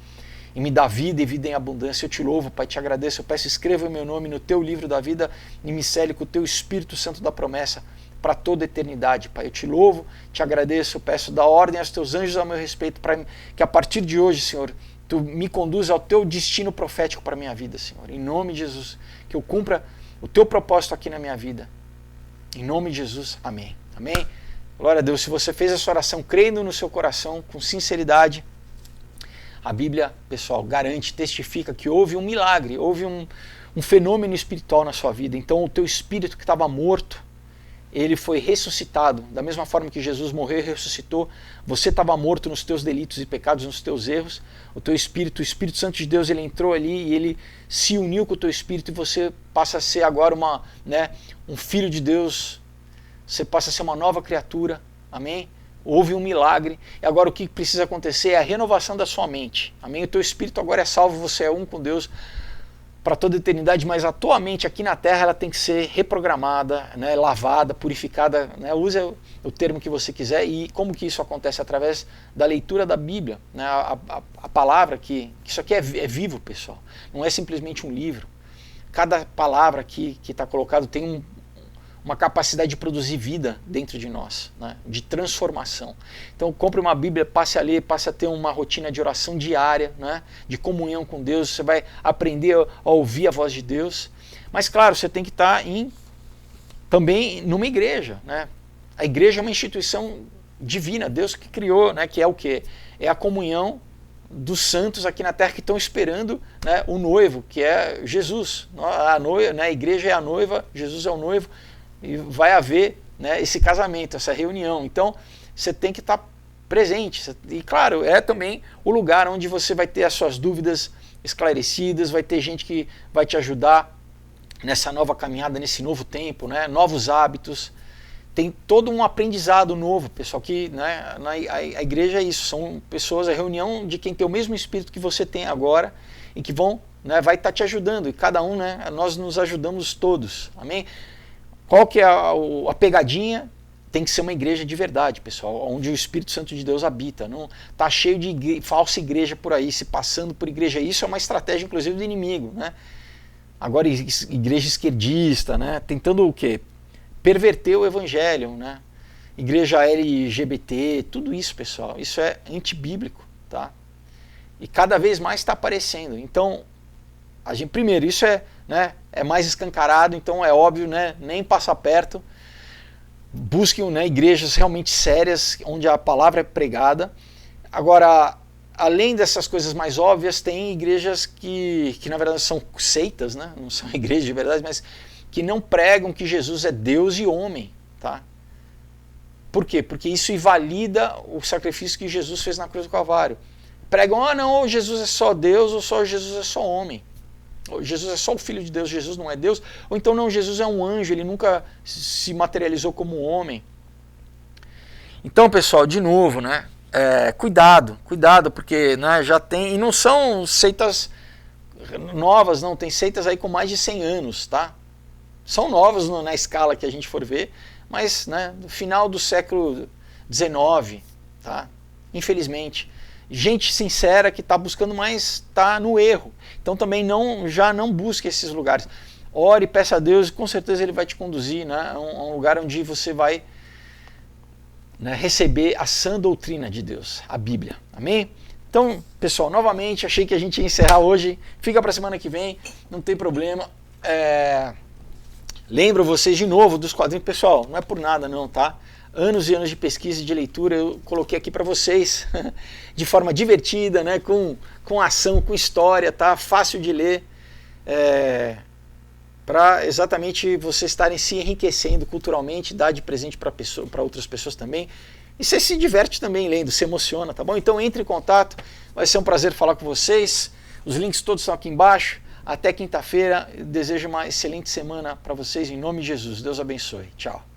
Speaker 1: e me dá vida e vida em abundância. Eu Te louvo, Pai, Te agradeço. Eu peço, escreva o meu nome no Teu livro da vida e me cele com o Teu Espírito Santo da promessa para toda a eternidade, Pai. Eu Te louvo, Te agradeço. Eu peço, dá ordem aos Teus anjos ao meu respeito, para que a partir de hoje, Senhor, Tu me conduza ao Teu destino profético para a minha vida, Senhor. Em nome de Jesus, que eu cumpra o Teu propósito aqui na minha vida. Em nome de Jesus, amém. Amém? Glória a Deus. Se você fez essa oração crendo no seu coração, com sinceridade, a Bíblia, pessoal, garante, testifica que houve um milagre, houve um fenômeno espiritual na sua vida. Então o teu espírito que estava morto, ele foi ressuscitado. Da mesma forma que Jesus morreu e ressuscitou, você estava morto nos teus delitos e pecados, nos teus erros. O teu espírito, o Espírito Santo de Deus, ele entrou ali e ele se uniu com o teu espírito e você passa a ser agora um filho de Deus. Você passa a ser uma nova criatura. Amém? Houve um milagre, e agora o que precisa acontecer é a renovação da sua mente. Amém? O teu espírito agora é salvo, você é um com Deus para toda a eternidade, mas a tua mente aqui na terra ela tem que ser reprogramada, né, lavada, purificada, né, use o termo que você quiser. E como que isso acontece? Através da leitura da Bíblia, né, a palavra que isso aqui é vivo, pessoal, não é simplesmente um livro. Cada palavra aqui que está colocado tem uma capacidade de produzir vida dentro de nós, né? De transformação. Então compre uma Bíblia, passe a ler, passe a ter uma rotina de oração diária, né? De comunhão com Deus, você vai aprender a ouvir a voz de Deus. Mas claro, você tem que estar também numa igreja, né? A igreja é uma instituição divina, Deus que criou, né? Que é o quê? É a comunhão dos santos aqui na terra que estão esperando, né, o noivo, que é Jesus. A noiva, né, a igreja é a noiva, Jesus é o noivo, e vai haver, né, esse casamento, essa reunião. Então você tem que estar presente. E claro, é também o lugar onde você vai ter as suas dúvidas esclarecidas, vai ter gente que vai te ajudar nessa nova caminhada, nesse novo tempo, né, novos hábitos. Tem todo um aprendizado novo, pessoal, que, né, a igreja é isso, são pessoas, a reunião de quem tem o mesmo espírito que você tem agora e que vão, né, vai estar te ajudando, e cada um, né, nós nos ajudamos todos, amém? Qual que é a pegadinha? Tem que ser uma igreja de verdade, pessoal, onde o Espírito Santo de Deus habita. Não está cheio de falsa igreja por aí, se passando por igreja. Isso é uma estratégia, inclusive, do inimigo, né? Agora, igreja esquerdista, né? Tentando o quê? Perverter o evangelho, né? Igreja LGBT, tudo isso, pessoal, isso é antibíblico, tá? E cada vez mais está aparecendo. Então, primeiro, isso né, é mais escancarado, então é óbvio, né, nem passar perto. Busquem, né, igrejas realmente sérias, onde a palavra é pregada. Agora, além dessas coisas mais óbvias, tem igrejas que na verdade são seitas, né? Não são igrejas de verdade, mas que não pregam que Jesus é Deus e homem, tá? Por quê? Porque isso invalida o sacrifício que Jesus fez na cruz do Calvário. Pregam, não, ou Jesus é só Deus, ou só Jesus é só homem. Ou Jesus é só o Filho de Deus, Jesus não é Deus. Ou então, não, Jesus é um anjo, ele nunca se materializou como homem. Então, pessoal, de novo, né? Cuidado, porque, né, já tem... E não são seitas novas, não. Tem seitas aí com mais de 100 anos, tá? São novas na escala que a gente for ver, mas, né, no final do século XIX, tá? Infelizmente. Gente sincera que está buscando, mas está no erro. Então também já não busque esses lugares. Ore, peça a Deus e com certeza Ele vai te conduzir, né, a um lugar onde você vai, né, receber a sã doutrina de Deus, a Bíblia. Amém? Então, pessoal, novamente, achei que a gente ia encerrar hoje. Fica para a semana que vem, não tem problema. Lembro vocês de novo dos quadrinhos. Pessoal, não é por nada não, tá? Anos e anos de pesquisa e de leitura eu coloquei aqui para vocês de forma divertida, né? Com ação, com história, tá? Fácil de ler, para exatamente vocês estarem se enriquecendo culturalmente, dar de presente para outras pessoas também. E você se diverte também lendo, se emociona, tá bom? Então entre em contato, vai ser um prazer falar com vocês. Os links todos estão aqui embaixo. Até quinta-feira, desejo uma excelente semana para vocês em nome de Jesus. Deus abençoe. Tchau.